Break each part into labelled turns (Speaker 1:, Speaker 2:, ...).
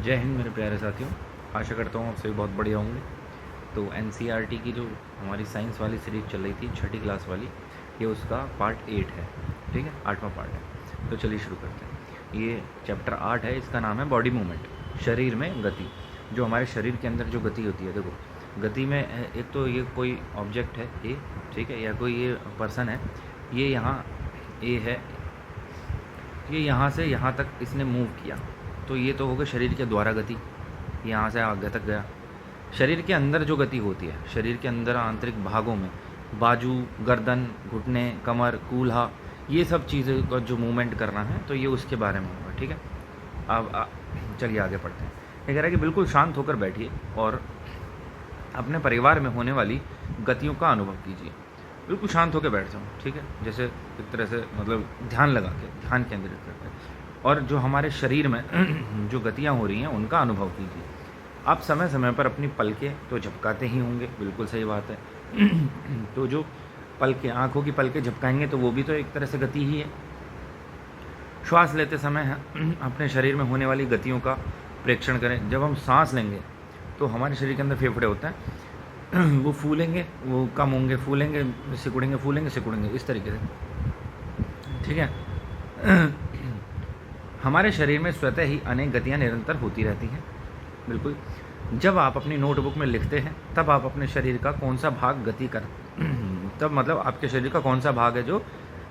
Speaker 1: जय हिंद मेरे प्यारे साथियों। आशा करता हूँ आप सभी बहुत बढ़िया होंगे। तो एनसीईआरटी की जो हमारी साइंस वाली सीरीज़ चल रही थी छठी क्लास वाली, ये उसका पार्ट 8 है। ठीक है, 8वां पार्ट है। तो चलिए शुरू करते हैं। ये चैप्टर 8 है, इसका नाम है बॉडी मूवमेंट, शरीर में गति। जो हमारे शरीर के अंदर जो गति होती है, देखो गति में एक तो ये कोई ऑब्जेक्ट है ए, ठीक है, या कोई ये पर्सन है, ये यहाँ ए है, ये यहाँ से यहाँ तक इसने मूव किया, तो ये तो होगा शरीर के द्वारा गति, यहाँ से आगे तक गया। शरीर के अंदर जो गति होती है, शरीर के अंदर आंतरिक भागों में बाजू, गर्दन, घुटने, कमर, कूल्हा, ये सब चीज़ें का जो मूवमेंट करना है, तो ये उसके बारे में होगा। ठीक है, अब चलिए आगे पढ़ते हैं। ये कह रहा है कि बिल्कुल शांत होकर बैठिए और अपने परिवार में होने वाली गतियों का अनुभव कीजिए। बिल्कुल शांत होकर बैठ जाओ, ठीक है, जैसे एक तरह से मतलब ध्यान लगा के, ध्यान केंद्रित करके, और जो हमारे शरीर में जो गतियाँ हो रही हैं उनका अनुभव कीजिए। आप समय समय पर अपनी पलकें तो झपकाते ही होंगे, बिल्कुल सही बात है। तो जो पलकें, आँखों की पलकें झपकाएंगे तो वो भी तो एक तरह से गति ही है। श्वास लेते समय अपने शरीर में होने वाली गतियों का प्रेक्षण करें। जब हम सांस लेंगे तो हमारे शरीर के अंदर फेफड़े होते हैं, वो फूलेंगे, वो कम होंगे, फूलेंगे, सिकुड़ेंगे, फूलेंगे, सिकुड़ेंगे, इस तरीके से। ठीक है। हमारे शरीर में स्वतः ही अनेक गतियाँ निरंतर होती रहती हैं। बिल्कुल, जब आप अपनी नोटबुक में लिखते हैं तब आप अपने शरीर का कौन सा भाग गति कर तब मतलब आपके शरीर का कौन सा भाग है जो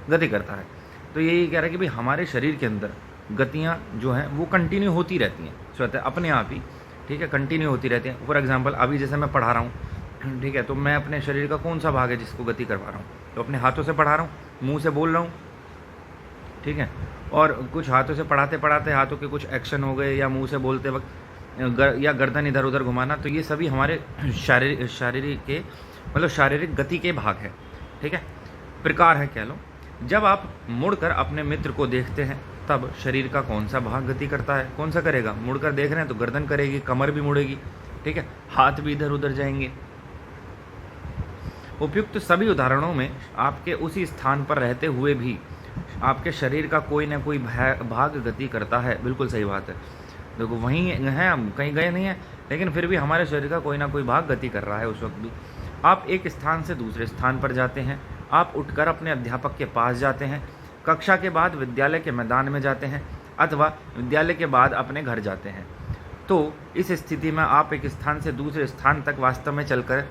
Speaker 1: गति करता है। तो यही कह रहा है कि भाई हमारे शरीर के अंदर गतियाँ जो हैं वो कंटिन्यू होती रहती हैं, स्वतः अपने आप ही। ठीक है, कंटिन्यू होती रहती हैं। फॉर एग्जांपल अभी जैसे मैं पढ़ा रहा हूँ, ठीक है, तो मैं अपने शरीर का कौन सा भाग है जिसको गति करवा रहा हूँ, तो अपने हाथों से पढ़ा रहा हूँ, मुँह से बोल रहा हूँ। ठीक है, और कुछ हाथों से पढ़ाते पढ़ाते हाथों के कुछ एक्शन हो गए, या मुंह से बोलते वक्त या गर्दन इधर उधर घुमाना, तो ये सभी हमारे शारीरिक गति के भाग है। ठीक है, प्रकार है कह लो। जब आप मुड़कर अपने मित्र को देखते हैं तब शरीर का कौन सा भाग गति करता है, कौन सा करेगा? मुड़कर देख रहे हैं तो गर्दन करेगी, कमर भी मुड़ेगी, ठीक है, हाथ भी इधर उधर जाएंगे। उपयुक्त सभी उदाहरणों में आपके उसी स्थान पर रहते हुए भी आपके शरीर का कोई ना कोई भाग गति करता है। बिल्कुल सही बात है। देखो वहीं हैं, हम कहीं गए नहीं हैं, लेकिन फिर भी हमारे शरीर का कोई ना कोई भाग गति कर रहा है उस वक्त भी। आप एक स्थान से दूसरे स्थान पर जाते हैं, आप उठकर अपने अध्यापक के पास जाते हैं, कक्षा के बाद विद्यालय के मैदान में जाते हैं, अथवा विद्यालय के बाद अपने घर जाते हैं। तो इस स्थिति में आप एक स्थान से दूसरे स्थान तक वास्तव में चलकर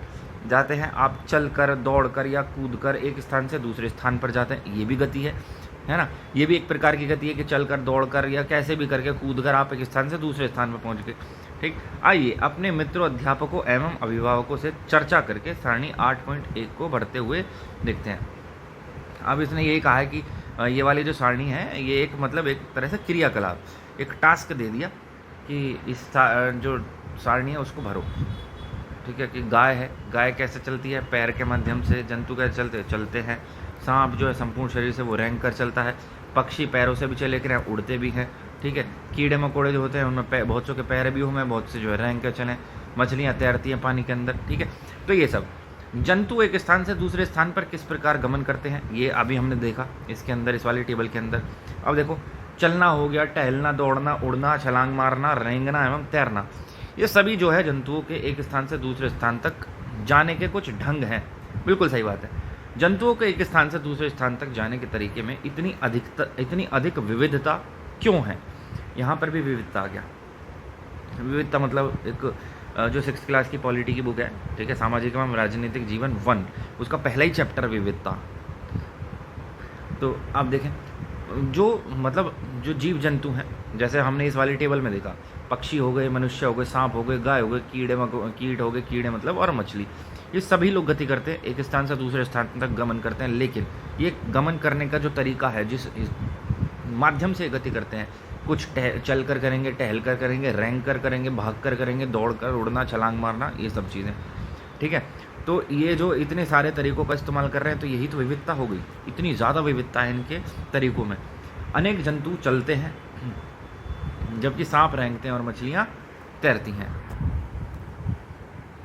Speaker 1: जाते हैं। आप चलकर, दौड़कर या कूदकर एक स्थान से दूसरे स्थान पर जाते हैं, ये भी गति है ना। ये भी एक प्रकार की गति है कि चलकर, दौड़कर या कैसे भी करके कूदकर आप एक स्थान से दूसरे स्थान पर पहुंच गए। ठीक, आइए अपने मित्रों, अध्यापकों एवं अभिभावकों से चर्चा करके सारणी 8.1 को भरते हुए देखते हैं। अब इसने यही कहा है कि ये वाली जो सारणी है ये एक मतलब एक तरह से क्रियाकलाप, एक टास्क दे दिया कि इस जो सारणी है उसको भरो। ठीक है, कि गाय है, गाय कैसे चलती है? पैर के माध्यम से। जंतु कैसे चलते हैं? सांप जो है संपूर्ण शरीर से वो रेंग कर चलता है। पक्षी पैरों से भी चले कर उड़ते भी हैं। ठीक है, कीड़े मकोड़े जो होते हैं उनमें बहुत से के पैर भी हों, बहुत से जो है रेंग कर चलें। मछलियाँ तैरती हैं पानी के अंदर। ठीक है, तो ये सब जंतु एक स्थान से दूसरे स्थान पर किस प्रकार गमन करते हैं ये अभी हमने देखा इसके अंदर, इस वाली टेबल के अंदर। अब देखो, चलना हो गया, टहलना, दौड़ना, उड़ना, छलांग मारना, रेंगना एवं तैरना, ये सभी जो है जंतुओं के एक स्थान से दूसरे स्थान तक जाने के कुछ ढंग हैं। बिल्कुल सही बात है। जंतुओं के एक स्थान से दूसरे स्थान तक जाने के तरीके में इतनी अधिक विविधता क्यों है? यहाँ पर भी विविधता आ गया। विविधता मतलब एक जो 6th क्लास की पॉलिटी की बुक है, ठीक है, सामाजिक एवं राजनीतिक जीवन 1, उसका पहला ही चैप्टर विविधता। तो आप देखें, जो मतलब जो जीव जंतु हैं, जैसे हमने इस वाली टेबल में देखा, पक्षी हो गए, मनुष्य हो गए, सांप हो गए, गाय हो गए, कीट हो गए, कीड़े मतलब, और मछली, ये सभी लोग गति करते हैं, एक स्थान से दूसरे स्थान तक गमन करते हैं। लेकिन ये गमन करने का जो तरीका है, जिस माध्यम से गति करते हैं, कुछ चल कर करेंगे, टहल कर करेंगे, रेंग कर करेंगे, भाग कर करेंगे, दौड़ कर, उड़ना, छलांग मारना, ये सब चीज़ें। ठीक है, तो ये जो इतने सारे तरीकों का इस्तेमाल कर रहे हैं, तो यही तो विविधता हो गई। इतनी ज़्यादा विविधता है इनके तरीकों में। अनेक जंतु चलते हैं जबकि सांप रेंगते हैं और मछलियाँ तैरती हैं।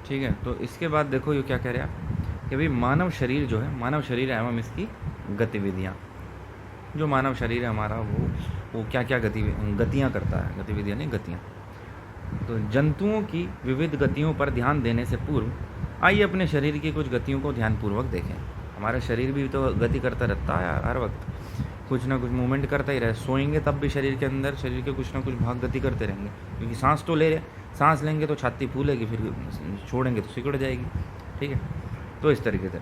Speaker 1: ठीक है, तो इसके बाद देखो ये क्या कह रहा है कि भाई मानव शरीर जो है, मानव शरीर एवं इसकी गतिविधियाँ, जो मानव शरीर है हमारा वो क्या क्या गतियाँ करता है, गतिविधियाँ नहीं, गतियाँ। तो जंतुओं की विविध गतियों पर ध्यान देने से पूर्व आइए अपने शरीर की कुछ गतियों को ध्यानपूर्वक देखें। हमारा शरीर भी तो गति करता रहता है हर वक्त, कुछ ना कुछ मूवमेंट करता ही रहे। सोएंगे तब भी शरीर के अंदर शरीर के कुछ ना कुछ भाग गति करते रहेंगे, क्योंकि सांस तो ले रहे, सांस लेंगे तो छाती फूलेगी, फिर छोड़ेंगे तो सिकुड़ जाएगी। ठीक है, तो इस तरीके से।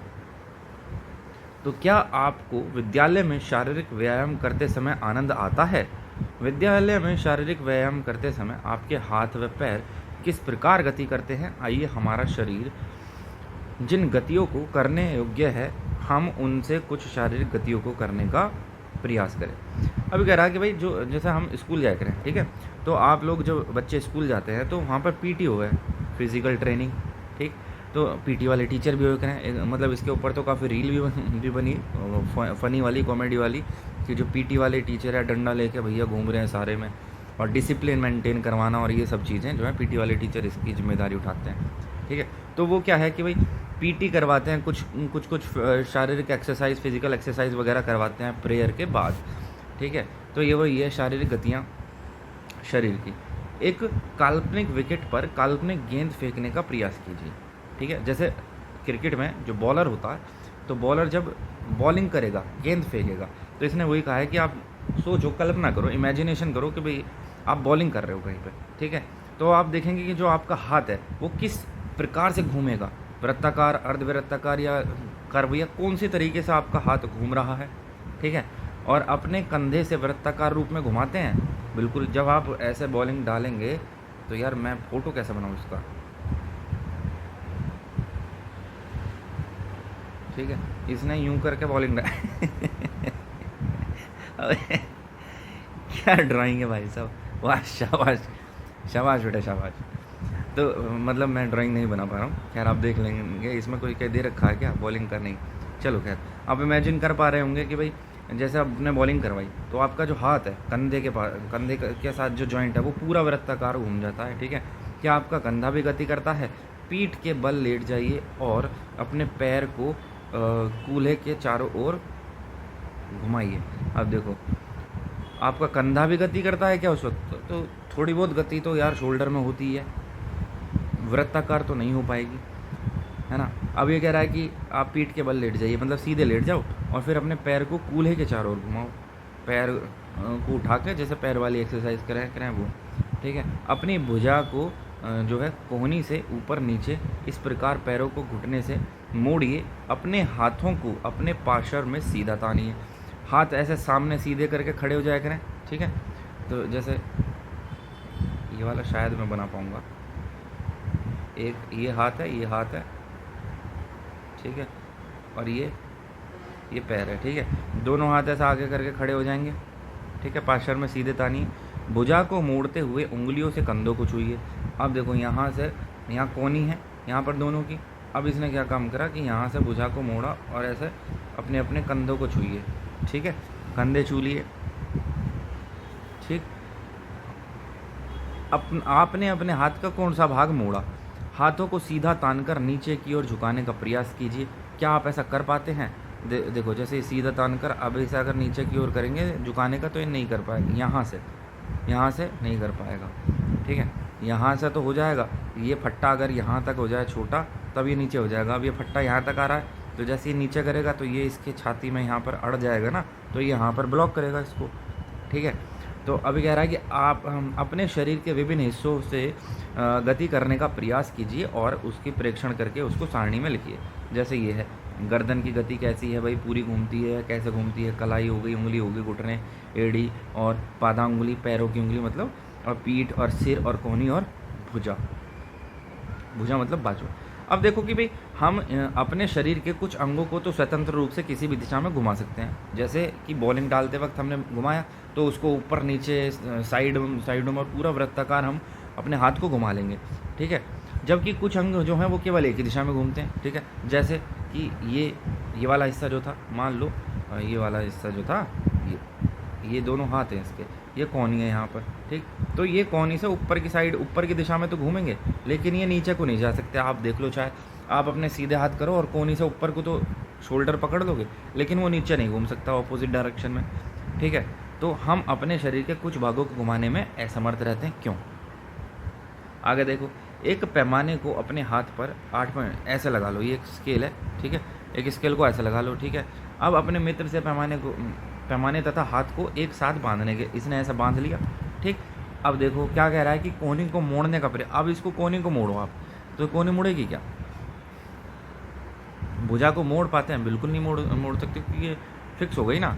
Speaker 1: तो क्या आपको विद्यालय में शारीरिक व्यायाम करते समय आनंद आता है? विद्यालय में शारीरिक व्यायाम करते समय आपके हाथ व पैर किस प्रकार गति करते हैं? आइए हमारा शरीर जिन गतियों को करने योग्य है, हम उनसे कुछ शारीरिक गतियों को करने का प्रयास करें। अभी कह रहा है कि भाई जो जैसे हम स्कूल जाया करें, ठीक है, तो आप लोग जब बच्चे स्कूल जाते हैं तो वहाँ पर पीटी हो है, फिजिकल ट्रेनिंग, ठीक, तो पीटी वाले टीचर भी हो करें। मतलब इसके ऊपर तो काफ़ी रील भी बनी, फ़नी वाली, कॉमेडी वाली, कि जो पीटी वाले टीचर है डंडा लेके भैया घूम रहे हैं सारे में, और डिसिप्लिन मेंटेन करवाना और ये सब चीज़ें जो है पीटी वाले टीचर इसकी जिम्मेदारी उठाते हैं। ठीक है, तो वो क्या है कि भाई पीटी करवाते हैं, कुछ शारीरिक एक्सरसाइज, फिजिकल एक्सरसाइज वगैरह करवाते हैं प्रेयर के बाद। ठीक है, तो ये वही है शारीरिक गतियाँ शरीर की। एक काल्पनिक विकेट पर काल्पनिक गेंद फेंकने का प्रयास कीजिए। ठीक है, जैसे क्रिकेट में जो बॉलर होता है, तो बॉलर जब बॉलिंग करेगा, गेंद फेंकेगा, तो इसने वही कहा है कि आप सोचो, कल्पना करो, इमेजिनेशन करो कि भाई आप बॉलिंग कर रहे हो कहीं पे। ठीक है, तो आप देखेंगे कि जो आपका हाथ है वो किस प्रकार से घूमेगा, वृत्ताकार, अर्धवृत्ताकार या कर्व, या कौन सी तरीके से आपका हाथ घूम रहा है। ठीक है, और अपने कंधे से वृत्ताकार रूप में घुमाते हैं। बिल्कुल, जब आप ऐसे बॉलिंग डालेंगे तो यार मैं फ़ोटो कैसे बनाऊँ इसका। ठीक है, इसने यूं करके बॉलिंग अबे क्या ड्राइंग है भाई साहब, वाह, शाबाश शाबाश बेटा शाबाश। तो मतलब मैं ड्राइंग नहीं बना पा रहा हूँ, खैर आप देख लेंगे, इसमें कोई कह दे रखा है क्या बॉलिंग करने की। चलो खैर, आप इमेजिन कर पा रहे होंगे कि भाई जैसे आपने बॉलिंग करवाई तो आपका जो हाथ है कंधे के पास, कंधे के साथ जो जॉइंट है वो पूरा वृत्ताकार घूम जाता है। ठीक है, क्या आपका कंधा भी गति करता है? पीठ के बल लेट जाइए और अपने पैर को कूल्हे के चारों ओर घुमाइए। अब देखो, आपका कंधा भी गति करता है क्या उस वक्त? तो थोड़ी बहुत गति तो यार शोल्डर में होती है, वृत्ताकार तो नहीं हो पाएगी, है ना। अब ये कह रहा है कि आप पीठ के बल लेट जाइए, मतलब सीधे लेट जाओ और फिर अपने पैर को कूल्हे के चारों ओर घुमाओ, पैर को उठा के जैसे पैर वाली एक्सरसाइज करें वो। ठीक है, अपनी भुजा को जो है कोहनी से ऊपर नीचे इस प्रकार पैरों को घुटने से मोड़िए। अपने हाथों को अपने पार्श्व में सीधा तानिए, हाथ ऐसे सामने सीधे करके खड़े हो जाया करें। ठीक है, तो जैसे ये वाला शायद मैं बना पाऊँगा, एक ये हाथ है, ये हाथ है, ठीक है, और ये पैर है। ठीक है, दोनों हाथ ऐसा आगे करके खड़े हो जाएंगे। ठीक है, पार्श्व में सीधे तानिए, भुजा को मोड़ते हुए उंगलियों से कंधों को छूइए। अब देखो, यहाँ से यहाँ कोनी है यहाँ पर दोनों की। अब इसने क्या काम करा कि यहाँ से भुजा को मोड़ा और ऐसे अपने अपने कंधों को छूइए। ठीक है, कंधे छू लिए। ठीक, आपने अपने हाथ का कौन सा भाग मोड़ा? हाथों को सीधा तानकर नीचे की ओर झुकाने का प्रयास कीजिए। क्या आप ऐसा कर पाते हैं? देखो, जैसे सीधा तानकर, अब इसे अगर नीचे की ओर करेंगे झुकाने का तो ये नहीं कर पाएगा, यहाँ से नहीं कर पाएगा। ठीक है, यहाँ से तो हो जाएगा, ये फट्टा अगर यहाँ तक हो जाए छोटा तब ये नीचे हो जाएगा। अब ये फट्टा यहाँ तक आ रहा है, तो जैसे ये नीचे करेगा तो ये इसके छाती में यहाँ पर अड़ जाएगा ना, तो ये यहाँ पर ब्लॉक करेगा इसको। ठीक है, तो अभी कह रहा है कि आप अपने शरीर के विभिन्न हिस्सों से गति करने का प्रयास कीजिए और उसकी प्रेक्षण करके उसको सारणी में लिखिए। जैसे ये है, गर्दन की गति कैसी है भाई, पूरी घूमती है, कैसे घूमती है, कलाई हो गई, उंगली हो गई, घुटने, एड़ी और पादा उंगली, पैरों की उंगली मतलब, और पीठ और सिर और कोहनी और भुजा मतलब बाजू। अब देखो कि भाई हम अपने शरीर के कुछ अंगों को तो स्वतंत्र रूप से किसी भी दिशा में घुमा सकते हैं। जैसे कि बॉलिंग डालते वक्त हमने घुमाया तो उसको ऊपर नीचे साइडों में पूरा वृत्ताकार हम अपने हाथ को घुमा लेंगे। ठीक है, जबकि कुछ अंग जो हैं वो केवल एक ही दिशा में घूमते हैं। ठीक है, जैसे कि ये वाला हिस्सा जो था, मान लो ये वाला हिस्सा जो था, ये दोनों हाथ हैं इसके, ये कोहनी है यहाँ पर। ठीक, तो ये कोहनी से ऊपर की साइड, ऊपर की दिशा में तो घूमेंगे, लेकिन ये नीचे को नहीं जा सकते। आप देख लो, चाहे आप अपने सीधे हाथ करो और कोहनी से ऊपर को तो शोल्डर पकड़ लोगे, लेकिन वो नीचे नहीं घूम सकता ऑपोजिट डायरेक्शन में। ठीक है, तो हम अपने शरीर के कुछ भागों को घुमाने में असमर्थ रहते हैं। क्यों? आगे देखो, एक पैमाने को अपने हाथ पर 8 पॉइंट ऐसे लगा लो, ये एक स्केल है, ठीक है, एक स्केल को ऐसे लगा लो, ठीक है। अब अपने मित्र से पैमाने तथा हाथ को एक साथ बांधने के, इसने ऐसा बांध लिया, ठीक। अब देखो क्या कह रहा है कि कोहनी को मोड़ने का प्रयास। अब इसको कोहनी को मोड़ो आप, तो कोहनी मुड़ेगी क्या? भुजा को मोड़ पाते हैं? बिल्कुल नहीं मोड़ सकते, क्योंकि ये फिक्स हो गई ना।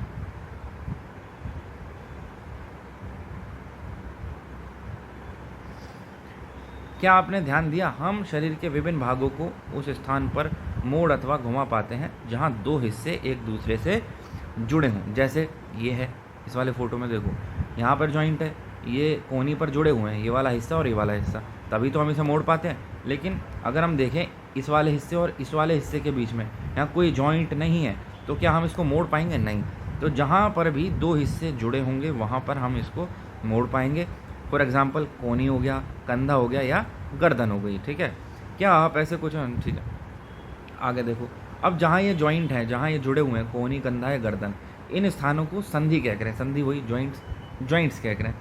Speaker 1: क्या आपने ध्यान दिया, हम शरीर के विभिन्न भागों को उस स्थान पर मोड़ अथवा घुमा पाते हैं जहां दो हिस्से एक दूसरे से जुड़े हों। जैसे ये है, इस वाले फोटो में देखो, यहाँ पर जॉइंट है, ये कोहनी पर जुड़े हुए हैं, ये वाला हिस्सा और ये वाला हिस्सा, तभी तो हम इसे मोड़ पाते हैं। लेकिन अगर हम देखें इस वाले हिस्से और इस वाले हिस्से के बीच में यहाँ कोई जॉइंट नहीं है, तो क्या हम इसको मोड़ पाएंगे? नहीं। तो जहाँ पर भी दो हिस्से जुड़े होंगे वहाँ पर हम इसको मोड़ पाएंगे। फॉर एग्जाम्पल कोहनी हो गया, कंधा हो गया, या गर्दन हो गई, ठीक है। क्या आप ऐसे कुछ, ठीक है। आगे देखो, अब जहाँ ये जॉइंट है, जहाँ ये जुड़े हुए हैं, कोहनी, कंधा या गर्दन, इन स्थानों को संधि कह रहे हैं। संधि वही जॉइंट्स कह रहे हैं।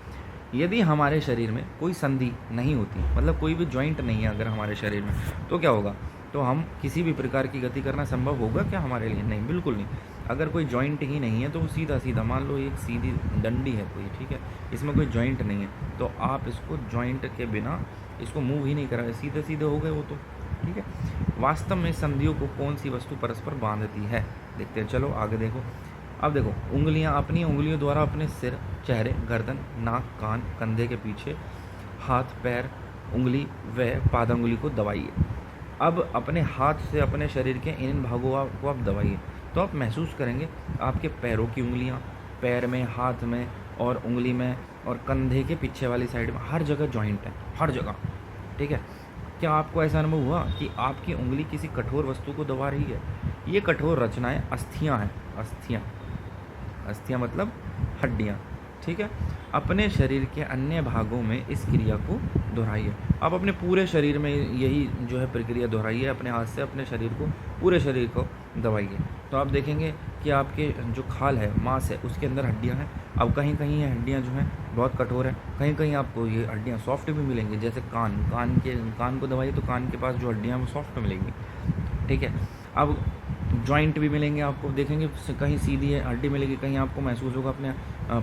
Speaker 1: यदि हमारे शरीर में कोई संधि नहीं होती, मतलब कोई भी जॉइंट नहीं है अगर हमारे शरीर में, तो क्या होगा? तो हम किसी भी प्रकार की गति करना संभव होगा क्या हमारे लिए? नहीं, बिल्कुल नहीं। अगर कोई जॉइंट ही नहीं है तो वो सीधा सीधा, मान लो एक सीधी डंडी है कोई, ठीक है, इसमें कोई जॉइंट नहीं है, तो आप इसको जॉइंट के बिना इसको मूव ही नहीं करा, सीधे सीधे हो गए वो तो, ठीक है। वास्तव में संधियों को कौन सी वस्तु परस्पर बांधती है, देखते हैं। चलो आगे देखो। अब देखो, उंगलियां, अपनी उंगलियों द्वारा अपने सिर, चेहरे, गर्दन, नाक, कान, कंधे के पीछे, हाथ, पैर, उंगली व पादंगुली को दबाइए। अब अपने हाथ से अपने शरीर के इन भागों को आप दबाइए, तो आप महसूस करेंगे आपके पैरों की उंगलियां, पैर में, हाथ में और उंगली में और कंधे के पीछे वाली साइड में, हर जगह जॉइंट है, हर जगह, ठीक है। क्या आपको ऐसा अनुभव हुआ कि आपकी उंगली किसी कठोर वस्तु को दबा रही है? ये कठोर रचनाएं अस्थियां हैं, अस्थियां मतलब हड्डियां, ठीक है। अपने शरीर के अन्य भागों में इस क्रिया को दोहराइए। आप अपने पूरे शरीर में यही जो है प्रक्रिया दोहराइए, अपने हाथ से अपने शरीर को, पूरे शरीर को दबाइए। तो आप देखेंगे कि आपके जो खाल है, मांस है, उसके अंदर हड्डियां हैं। अब कहीं कहीं ये हड्डियां जो हैं बहुत कठोर है, कहीं कहीं आपको ये हड्डियां सॉफ्ट भी मिलेंगी। जैसे कान को दबाइए तो कान के पास जो हड्डियां वो सॉफ्ट मिलेंगी, ठीक है। अब जॉइंट भी मिलेंगे आपको, देखेंगे कहीं सीधी है हड्डी मिलेगी, कहीं आपको महसूस होगा अपने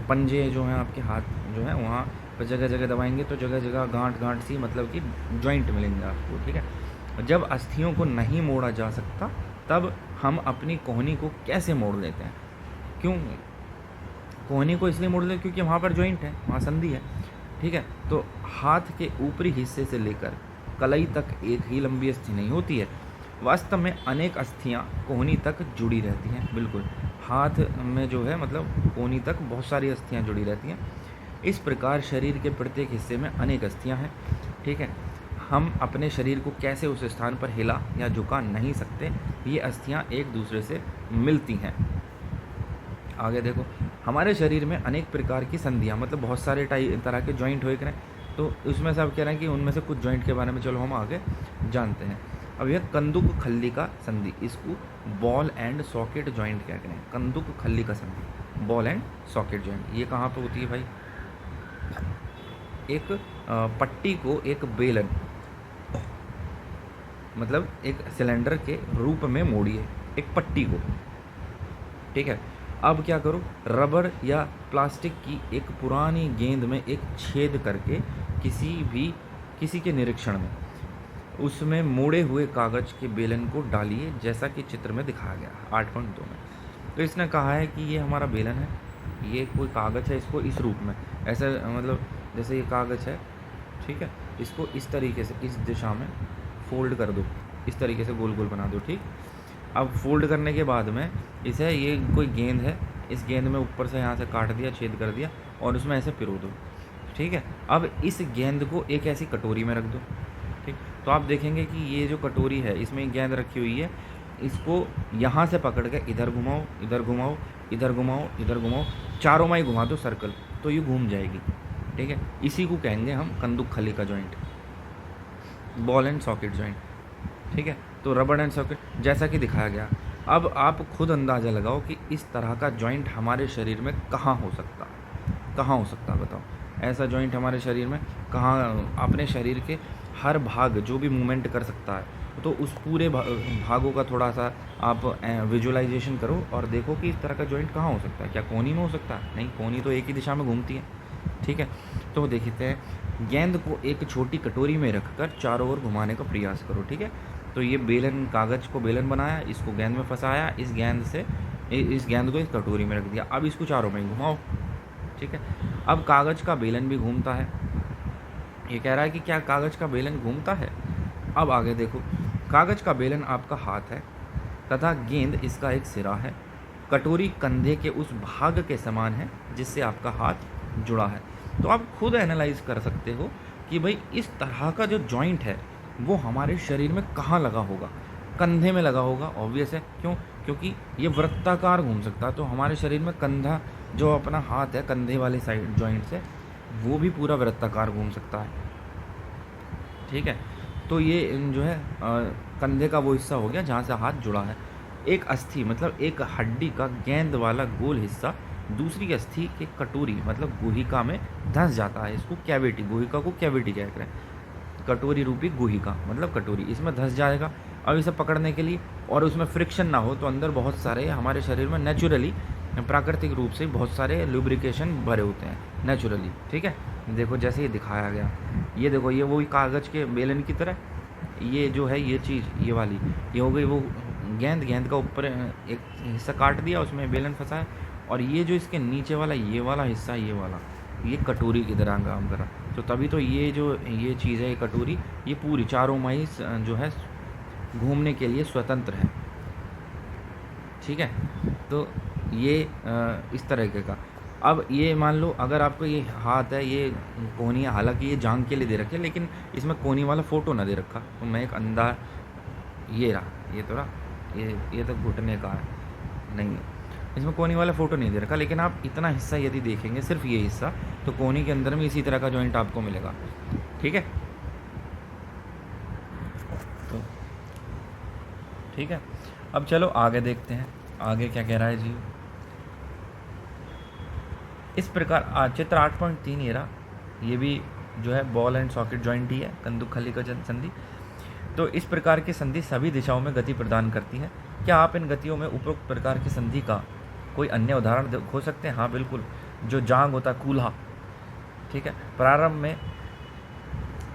Speaker 1: पंजे जो हैं, आपके हाथ जो है वहाँ पर जगह जगह दबाएंगे तो जगह जगह गांठ सी, मतलब कि जॉइंट मिलेंगे आपको, ठीक है। जब अस्थियों को नहीं मोड़ा जा सकता तब हम अपनी कोहनी को कैसे मोड़ लेते हैं? क्यों कोहनी को इसलिए मोड़ लेते क्योंकि वहाँ पर जॉइंट है, वहाँ संधि है, ठीक है। तो हाथ के ऊपरी हिस्से से लेकर कलाई तक एक ही लंबी अस्थि नहीं होती है, वास्तव में अनेक अस्थियां कोहनी तक जुड़ी रहती हैं। बिल्कुल, हाथ में जो है मतलब कोहनी तक बहुत सारी अस्थियां जुड़ी रहती हैं। इस प्रकार शरीर के प्रत्येक हिस्से में अनेक अस्थियां हैं, ठीक है। हम अपने शरीर को कैसे उस स्थान पर हिला या झुका नहीं सकते, ये अस्थियां एक दूसरे से मिलती हैं। आगे देखो, हमारे शरीर में अनेक प्रकार की संधियां, मतलब बहुत सारे तरह के जॉइंट हो करें, तो उसमें से आप कह रहे हैं कि उनमें से कुछ जॉइंट के बारे में चलो हम आगे जानते हैं। अब यह कंदुक खल्ली का संधि, इसको बॉल एंड सॉकेट जॉइंट कहते हैं। कंदुक खल्ली का संधि, बॉल एंड सॉकेट जॉइंट, ये कहाँ पे होती है भाई? एक पट्टी को एक बेलन, मतलब एक सिलेंडर के रूप में मोड़िए एक पट्टी को, ठीक है। अब क्या करो, रबर या प्लास्टिक की एक पुरानी गेंद में एक छेद करके किसी के निरीक्षण में उसमें मोड़े हुए कागज के बेलन को डालिए, जैसा कि चित्र में दिखाया गया 8.2 में। तो इसने कहा है कि ये हमारा बेलन है, ये कोई कागज है, इसको इस रूप में ऐसे, मतलब जैसे ये कागज है, ठीक है, इसको इस तरीके से इस दिशा में फोल्ड कर दो, इस तरीके से गोल गोल बना दो, ठीक। अब फोल्ड करने के बाद में इसे, ये कोई गेंद है, इस गेंद में ऊपर से यहाँ से काट दिया, छेद कर दिया और उसमें ऐसे पिरो दो, ठीक है। अब इस गेंद को एक ऐसी कटोरी में रख दो, ठीक। तो आप देखेंगे कि ये जो कटोरी है इसमें गेंद रखी हुई है, इसको यहाँ से पकड़ के इधर घुमाओ, इधर घुमाओ, इधर घुमाओ, इधर घुमाओ, चारों में ही घुमा दो सर्कल, तो ये घूम जाएगी, ठीक है। इसी को कहेंगे हम कंदुक खली का joint, ball and socket joint, ठीक है। तो रबर एंड सॉकेट जैसा कि दिखाया गया। अब आप खुद अंदाज़ा लगाओ कि इस तरह का जॉइंट हमारे शरीर में कहाँ हो सकता, बताओ। ऐसा जॉइंट हमारे शरीर में कहाँ, अपने शरीर के हर भाग जो भी मूवमेंट कर सकता है, तो उस पूरे भागों का थोड़ा सा आप विजुअलाइजेशन करो और देखो कि इस तरह का जॉइंट कहाँ हो सकता है। क्या कोहनी में हो सकता है? नहीं, कोहनी तो एक ही दिशा में घूमती है। ठीक है, तो देखते हैं, गेंद को एक छोटी कटोरी में रखकर चारों ओर घुमाने का प्रयास करो। ठीक है, तो ये बेलन, कागज़ को बेलन बनाया, इसको गेंद में फंसाया, इस गेंद को इस कटोरी में रख दिया। अब इसको चारों में घुमाओ। ठीक है, अब कागज़ का बेलन भी घूमता है। ये कह रहा है कि क्या कागज़ का बेलन घूमता है? अब आगे देखो, कागज़ का बेलन आपका हाथ है तथा गेंद इसका एक सिरा है। कटोरी कंधे के उस भाग के समान है जिससे आपका हाथ जुड़ा है। तो आप खुद एनालाइज कर सकते हो कि भाई इस तरह का जो जॉइंट है वो हमारे शरीर में कहाँ लगा होगा। कंधे में लगा होगा, ऑब्वियस है। क्यों? क्योंकि ये वृत्ताकार घूम सकता है, तो हमारे शरीर में कंधा, जो अपना हाथ है कंधे वाले साइड जॉइंट से, वो भी पूरा वृत्ताकार घूम सकता है। ठीक है, तो ये जो है कंधे का वो हिस्सा हो गया जहाँ से हाथ जुड़ा है। एक अस्थि मतलब एक हड्डी का गेंद वाला गोल हिस्सा दूसरी अस्थि के कटोरी मतलब गुहिका में धंस जाता है। इसको कैविटी, गुहिका को कैविटी कह रहे हैं। कटोरी रूपी गुहिका मतलब कटोरी, इसमें धंस जाएगा। अब इसे पकड़ने के लिए और उसमें फ्रिक्शन ना हो, तो अंदर बहुत सारे हमारे शरीर में नेचुरली, प्राकृतिक रूप से बहुत सारे लुब्रिकेशन भरे होते हैं नेचुरली। ठीक है, देखो जैसे ये दिखाया गया, ये देखो, ये वही कागज़ के बेलन की तरह, ये जो है ये चीज़, ये वाली, ये हो गई वो गेंद का ऊपर एक हिस्सा काट दिया, उसमें बेलन फंसाया, और ये जो इसके नीचे वाला ये वाला हिस्सा, ये कटोरी की तरह काम करा। तो तभी तो ये जो ये चीज़ है, ये कटोरी, ये पूरी चारों माही जो है घूमने के लिए स्वतंत्र है। ठीक है, तो ये इस तरीके का। अब ये मान लो अगर आपको ये हाथ है, ये कोहनी है, हालांकि ये जांघ के लिए दे रखे, लेकिन इसमें कोहनी वाला फ़ोटो ना दे रखा, तो मैं एक अंदाज, ये रहा, ये तो रहा, ये तो घुटने का है, नहीं इसमें कोहनी वाला फ़ोटो नहीं दे रखा, लेकिन आप इतना हिस्सा यदि देखेंगे, सिर्फ ये हिस्सा, तो कोहनी के अंदर में इसी तरह का जॉइंट आपको मिलेगा। ठीक है, तो ठीक है, अब चलो आगे देखते हैं, आगे क्या कह रहा है जी। इस प्रकार चित्र 8.3 ये रहा, ये भी जो है बॉल एंड सॉकेट जॉइंट ही है, कंदुकखली का संधि। तो इस प्रकार की संधि सभी दिशाओं में गति प्रदान करती है। क्या आप इन गतियों में उपरोक्त प्रकार की संधि का कोई अन्य उदाहरण हो सकते हैं? हाँ बिल्कुल, जो जांग होता है, कूल्हा। ठीक है, प्रारंभ में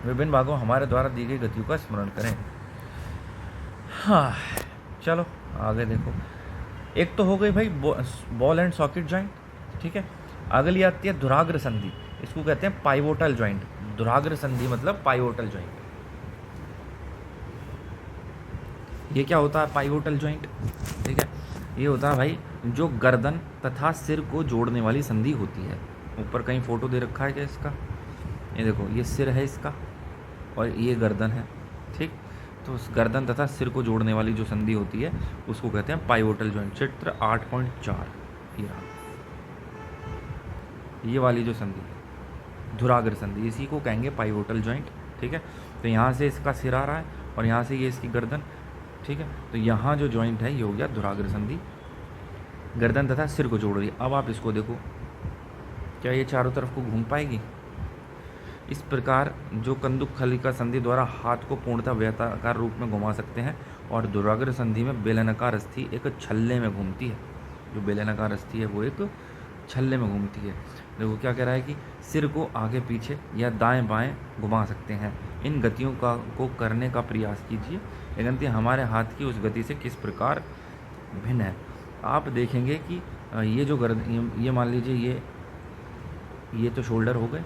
Speaker 1: विभिन्न भागों हमारे द्वारा दी गई गतियों का स्मरण करें। हाँ चलो आगे देखो, एक तो हो गई भाई बॉल एंड सॉकेट जॉइंट। ठीक है, अगली आती है धुराग्र संधि, इसको कहते हैं पाइवोटल जॉइंट। धुराग्र संधि मतलब पाइवोटल जॉइंट। ये क्या होता है पाइवोटल जॉइंट? ठीक है, ये होता है भाई जो गर्दन तथा सिर को जोड़ने वाली संधि होती है। ऊपर कहीं फोटो दे रखा है क्या इसका? ये देखो, ये सिर है इसका और ये गर्दन है। ठीक, तो उस गर्दन तथा सिर को जोड़ने वाली जो संधि होती है उसको कहते हैं पाइवोटल जॉइंट। चित्र 8.4 ये वाली जो संधि, धुराग्र संधि, इसी को कहेंगे पाइवोटल जॉइंट। ठीक है, तो यहाँ से इसका सिर आ रहा है और यहाँ से ये इसकी गर्दन। ठीक है, तो यहाँ जो जॉइंट है ये हो गया धुराग्र संधि, गर्दन तथा सिर को जोड़ रही है। अब आप इसको देखो, क्या ये चारों तरफ को घूम पाएगी? इस प्रकार जो कंदुकखली का संधि द्वारा हाथ को पूर्णतः वृत्ताकार रूप में घुमा सकते हैं, और धुराग्र संधि में बेलनाकार अस्थि एक छल्ले में घूमती है। जो बेलनाकार अस्थि है वो एक छल्ले में घूमती है। देखो क्या कह रहा है कि सिर को आगे पीछे या दाएं बाएं घुमा सकते हैं। इन गतियों को करने का प्रयास कीजिए। ये गति हमारे हाथ की उस गति से किस प्रकार भिन्न है। आप देखेंगे कि ये जो ये मान लीजिए ये तो शोल्डर हो गए,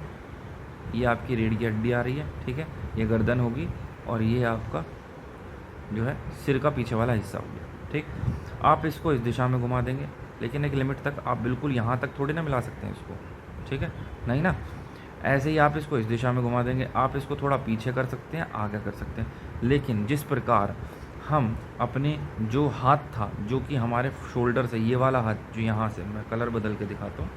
Speaker 1: ये आपकी रीढ़ की हड्डी आ रही है। ठीक है, ये गर्दन होगी और ये आपका जो है सिर का पीछे वाला हिस्सा हो गया। ठीक, आप इसको इस दिशा में घुमा देंगे, लेकिन एक लिमिट तक। आप बिल्कुल यहाँ तक थोड़ी ना मिला सकते हैं इसको। ठीक है, नहीं ना, ऐसे ही आप इसको इस दिशा में घुमा देंगे। आप इसको थोड़ा पीछे कर सकते हैं, आगे कर सकते हैं, लेकिन जिस प्रकार हम अपने जो हाथ था, जो कि हमारे शोल्डर से, ये वाला हाथ जो यहाँ से, मैं कलर बदल के दिखाता हूँ,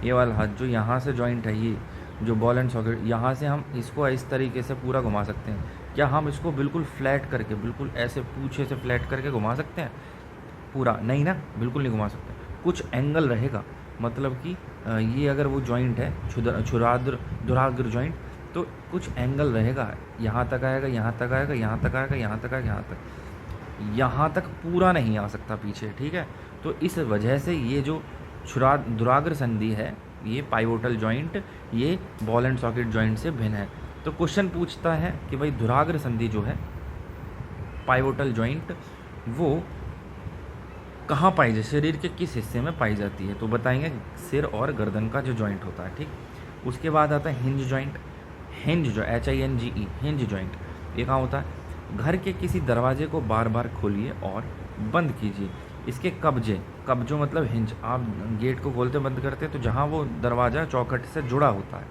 Speaker 1: ये वाला हाथ जो यहाँ से जॉइंट है, ये जो बॉल एंड सॉकेट, यहाँ से हम इसको इस तरीके से पूरा घुमा सकते हैं। क्या हम इसको बिल्कुल फ्लैट करके, बिल्कुल ऐसे पूछे से फ्लैट करके घुमा सकते हैं पूरा? नहीं ना, बिल्कुल नहीं घुमा सकते। कुछ एंगल रहेगा, मतलब कि ये अगर वो जॉइंट है धुराग्र जॉइंट, तो कुछ एंगल रहेगा, यहाँ तक आएगा, यहाँ तक आएगा, यहाँ तक आएगा, यहाँ तक आएगा, यहाँ तक पूरा नहीं आ सकता पीछे, ठीक है। तो इस वजह से ये जो धुराग्र संधि है, ये पाइवोटल जॉइंट, ये बॉल एंड सॉकेट जॉइंट से भिन्न है। तो क्वेश्चन पूछता है कि भाई धुराग्र संधि जो है, पाइवोटल जॉइंट, वो कहाँ पाई जाए, शरीर के किस हिस्से में पाई जाती है। तो बताएंगे सिर और गर्दन का जो जॉइंट होता है, ठीक। उसके बाद आता है हिंज जॉइंट। हिंज जो HINGE, हिंज जॉइंट, ये कहाँ होता है, घर के किसी दरवाजे को बार बार खोलिए और बंद कीजिए। इसके कब्जों मतलब हिंज, आप गेट को खोलते बंद करते हैं तो जहाँ वो दरवाज़ा चौखट से जुड़ा होता है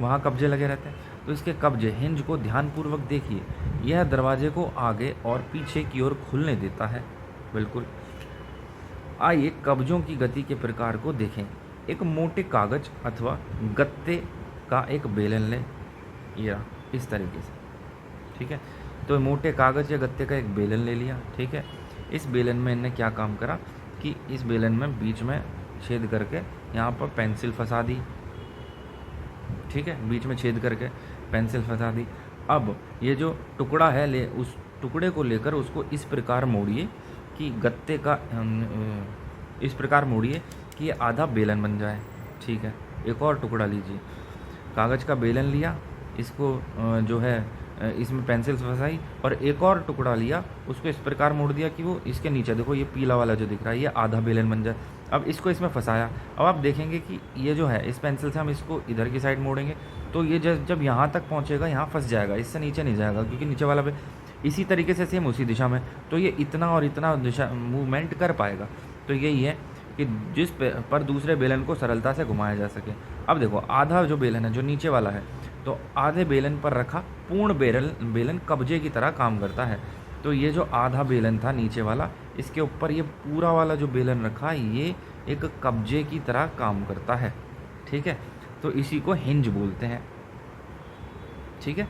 Speaker 1: वहाँ कब्जे लगे रहते हैं, तो इसके कब्जे, हिंज को ध्यानपूर्वक देखिए, यह दरवाजे को आगे और पीछे की ओर खुलने देता है, बिल्कुल। आइए कब्जों की गति के प्रकार को देखें। एक मोटे कागज अथवा गत्ते का एक बेलन लें, या इस तरीके से, ठीक है। तो मोटे कागज़ या गत्ते का एक बेलन ले लिया, ठीक है। इस बेलन में इन्हें क्या काम करा कि इस बेलन में बीच में छेद करके यहाँ पर पेंसिल फंसा दी, ठीक है, बीच में छेद करके पेंसिल फंसा दी। अब ये जो टुकड़ा है, उस टुकड़े को लेकर उसको इस प्रकार मोड़िए कि गत्ते का इस प्रकार मोड़िए कि ये आधा बेलन बन जाए, ठीक है। एक और टुकड़ा लीजिए, कागज़ का बेलन लिया, इसको जो है इसमें पेंसिल फंसाई, और एक और टुकड़ा लिया, उसको इस प्रकार मोड़ दिया कि वो इसके नीचे, देखो ये पीला वाला जो दिख रहा है, ये आधा बेलन बन जाए। अब इसको इसमें फंसाया, अब आप देखेंगे कि ये जो है, इस पेंसिल से हम इसको इधर की साइड मोड़ेंगे तो ये जब यहाँ तक पहुँचेगा यहाँ फंस जाएगा, इससे नीचे नहीं जाएगा, क्योंकि नीचे वाला इसी तरीके से सेम उसी दिशा में, तो ये इतना और इतना दिशा मूवमेंट कर पाएगा। तो यही है कि जिस पर दूसरे बेलन को सरलता से घुमाया जा सके। अब देखो आधा जो बेलन है, जो नीचे वाला है, तो आधे बेलन पर रखा पूर्ण बेलन कब्जे की तरह काम करता है। तो ये जो आधा बेलन था नीचे वाला, इसके ऊपर ये पूरा वाला जो बेलन रखा, ये एक कब्जे की तरह काम करता है, ठीक है। तो इसी को हिंज बोलते हैं, ठीक है,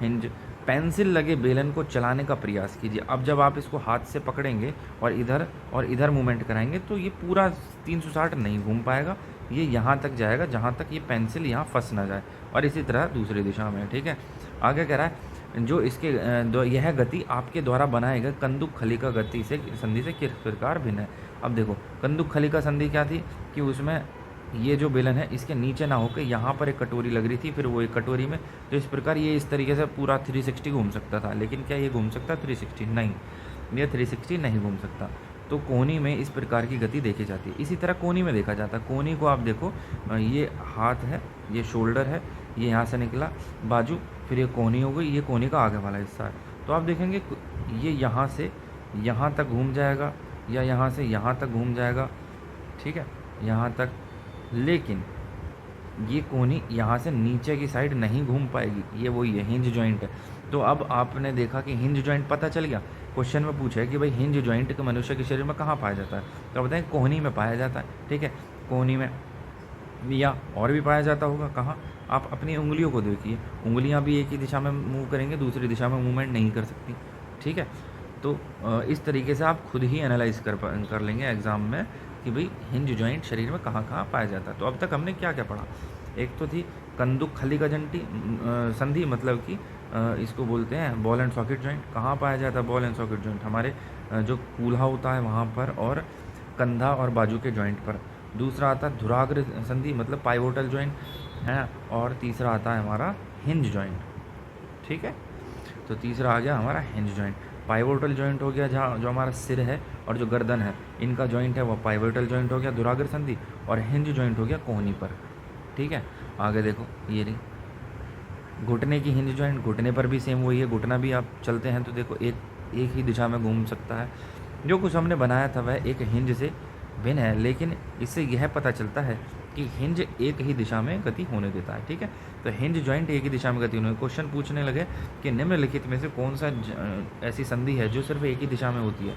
Speaker 1: हिंज। पेंसिल लगे बेलन को चलाने का प्रयास कीजिए। अब जब आप इसको हाथ से पकड़ेंगे और इधर मूवमेंट कराएंगे तो ये पूरा 360 नहीं घूम पाएगा, ये यहाँ तक जाएगा जहाँ तक ये पेंसिल यहाँ फंस ना जाए, और इसी तरह दूसरी दिशा में, ठीक है। आगे कह रहा है जो इसके यह गति आपके द्वारा बनाए गए कंदुक खलिका गति से संधि से किस प्रकार भिन्न है। अब देखो कंदुक खलिका संधि क्या थी कि उसमें ये जो बेलन है इसके नीचे ना होकर यहाँ पर एक कटोरी लग रही थी, फिर वो एक कटोरी में, तो इस प्रकार ये इस तरीके से पूरा 360 घूम सकता था। लेकिन क्या ये घूम सकता 360? नहीं, ये 360 नहीं घूम सकता। तो कोहनी में इस प्रकार की गति देखी जाती है। इसी तरह कोहनी में देखा जाता है। कोहनी को आप देखो, ये हाथ है, ये शोल्डर है, ये यहाँ से निकला बाजू, फिर ये कोहनी हो गई, ये कोहनी का आगे वाला हिस्सा है। तो आप देखेंगे ये यहाँ से यहाँ तक घूम जाएगा, या यहाँ से यहाँ तक घूम जाएगा, ठीक है, यहाँ तक। लेकिन ये कोहनी यहाँ से नीचे की साइड नहीं घूम पाएगी, ये वही है, हिंज जॉइंट है। तो अब आपने देखा कि हिंज जॉइंट पता चल गया। क्वेश्चन में पूछा है कि भाई हिंज जॉइंट के मनुष्य के शरीर में कहाँ पाया जाता है, तो बताएं कोहनी में पाया जाता है, ठीक है, कोहनी में, या और भी पाया जाता होगा कहाँ। आप अपनी उंगलियों को देखिए, उंगलियाँ भी एक ही दिशा में मूव करेंगे, दूसरी दिशा में मूवमेंट नहीं कर सकती, ठीक है। तो इस तरीके से आप खुद ही एनालाइज कर लेंगे एग्ज़ाम में कि भाई हिंज जॉइंट शरीर में कहाँ कहाँ पाया जाता है। तो अब तक हमने क्या क्या पढ़ा। एक तो थी कंदुक खलिका संधि, मतलब कि इसको बोलते हैं बॉल एंड सॉकेट जॉइंट। कहाँ पाया जाता है बॉल एंड सॉकेट जॉइंट? हमारे जो कूल्हा होता है वहाँ पर, और कंधा और बाजू के जॉइंट पर। दूसरा आता है धुराग्र संधि, मतलब पाइवोटल जॉइंट है। और तीसरा आता है हमारा हिंज जॉइंट, ठीक है। तो तीसरा आ गया हमारा हिंज जॉइंट। पाइवोटल जॉइंट हो गया जहाँ जो हमारा सिर है और जो गर्दन है, इनका जॉइंट है वो पाइवोटल जॉइंट हो गया, धुराग्र संधि। और हिंज जॉइंट हो गया कोहनी पर, ठीक है। आगे देखो ये रही घुटने की हिंज जॉइंट। घुटने पर भी सेम वही है, घुटना भी आप चलते हैं तो देखो एक ही दिशा में घूम सकता है। जो कुछ हमने बनाया था वह एक हिंज से भिन्न है, लेकिन इससे यह पता चलता है कि हिंज एक ही दिशा में गति होने देता है, ठीक है। तो हिंज जॉइंट एक ही दिशा में गति होने। क्वेश्चन पूछने लगे कि निम्नलिखित में से कौन सा ऐसी संधि है जो सिर्फ एक ही दिशा में होती है,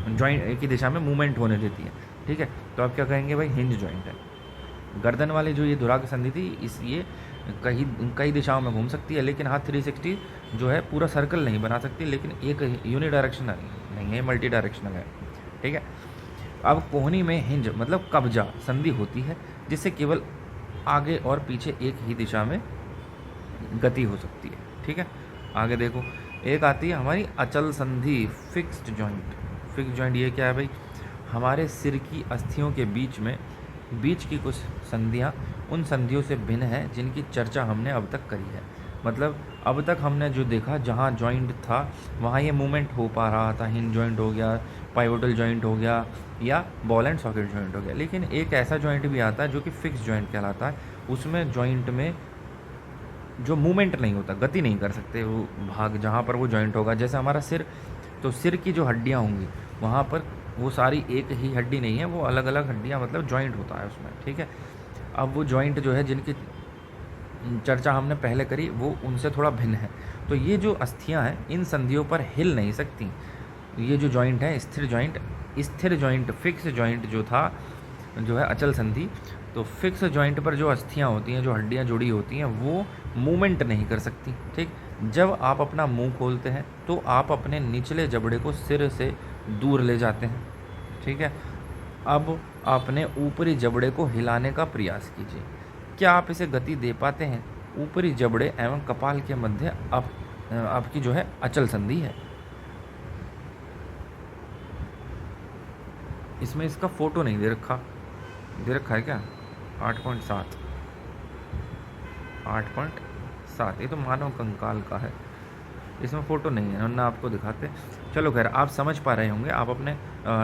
Speaker 1: जॉइंट एक ही दिशा में मूवमेंट होने देती है, ठीक है। तो आप क्या कहेंगे भाई हिंज जॉइंट है। गर्दन वाली जो ये धुराग्र संधि थी, ये कई दिशाओं में घूम सकती है, लेकिन हाँ 360 जो है पूरा सर्कल नहीं बना सकती, लेकिन एक यूनि डायरेक्शनल नहीं है, मल्टी डायरेक्शनल है, ठीक है। अब कोहनी में हिंज मतलब कब्जा संधि होती है, जिससे केवल आगे और पीछे एक ही दिशा में गति हो सकती है। ठीक है, आगे देखो, एक आती है हमारी अचल संधि, फिक्स्ड जॉइंट। फिक्स्ड जॉइंट ये क्या है भाई? हमारे सिर की अस्थियों के बीच की कुछ संधियाँ उन संधियों से भिन्न है जिनकी चर्चा हमने अब तक करी है। मतलब अब तक हमने जो देखा, जहाँ जॉइंट था वहाँ ये मूवमेंट हो पा रहा था, हिंज जॉइंट हो गया, पाइवोटल जॉइंट हो गया, या बॉल एंड सॉकेट जॉइंट हो गया। लेकिन एक ऐसा जॉइंट भी आता है जो कि फिक्स जॉइंट कहलाता है। उसमें जॉइंट में जो मूवमेंट नहीं होता, गति नहीं कर सकते वो भाग जहाँ पर वो जॉइंट होगा। जैसे हमारा सिर, तो सिर की जो हड्डियाँ होंगी वहाँ पर वो सारी एक ही हड्डी नहीं है, वो अलग अलग हड्डियाँ, मतलब जॉइंट होता है उसमें। ठीक है, अब वो जॉइंट जो है जिनकी चर्चा हमने पहले करी वो उनसे थोड़ा भिन्न है। तो ये जो अस्थियां हैं इन संधियों पर हिल नहीं सकती। ये जो जॉइंट है स्थिर जॉइंट फिक्स जॉइंट जो था, जो है अचल संधि, तो फिक्स जॉइंट पर जो अस्थियां होती हैं, जो हड्डियां जुड़ी होती हैं, वो मूवमेंट नहीं कर सकती। ठीक, जब आप अपना मुंह खोलते हैं तो आप अपने निचले जबड़े को सिर से दूर ले जाते हैं। ठीक है, अब अपने ऊपरी जबड़े को हिलाने का प्रयास कीजिए। क्या आप इसे गति दे पाते हैं? ऊपरी जबड़े एवं कपाल के मध्य आपकी जो है अचल संधि है। इसमें इसका फोटो नहीं दे रखा है क्या? 8.7 ये तो मानव कंकाल का है, इसमें फ़ोटो नहीं है, वरना आपको दिखाते। चलो खैर, आप समझ पा रहे होंगे, आप अपने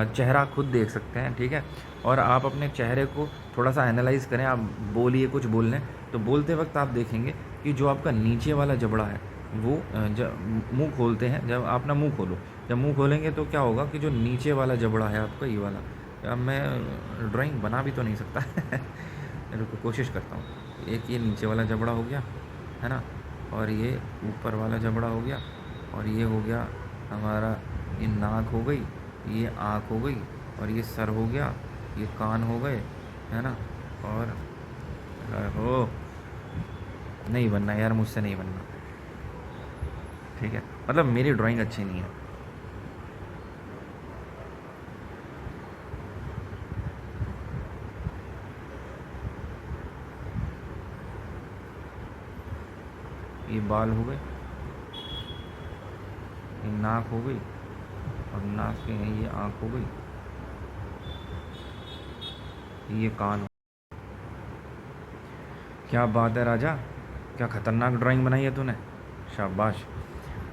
Speaker 1: चेहरा खुद देख सकते हैं। ठीक है, और आप अपने चेहरे को थोड़ा सा एनालाइज करें। आप बोलिए, कुछ बोल लें, तो बोलते वक्त आप देखेंगे कि जो आपका नीचे वाला जबड़ा है वो जब मुंह खोलते हैं, जब आप ना मुंह खोलो, जब मुंह खोलेंगे तो क्या होगा कि जो नीचे वाला जबड़ा है आपका, ये वाला, अब मैं ड्राइंग बना भी तो नहीं सकता रुको कोशिश करता हूँ। एक ये नीचे वाला जबड़ा हो गया है ना, और ये ऊपर वाला जबड़ा हो गया, और ये हो गया हमारा, ये नाक हो गई, ये आँख हो गई, और ये सर हो गया, ये कान हो गए, है ना। और हो नहीं बनना यार, मुझसे नहीं बनना। ठीक है, मतलब मेरी ड्राइंग अच्छी नहीं है। ये बाल हो गए, ये नाक हो गई, और नाक के ये आँख हो गई, ये कान। क्या बात है राजा, क्या खतरनाक ड्राइंग बनाई है तूने, शाबाश।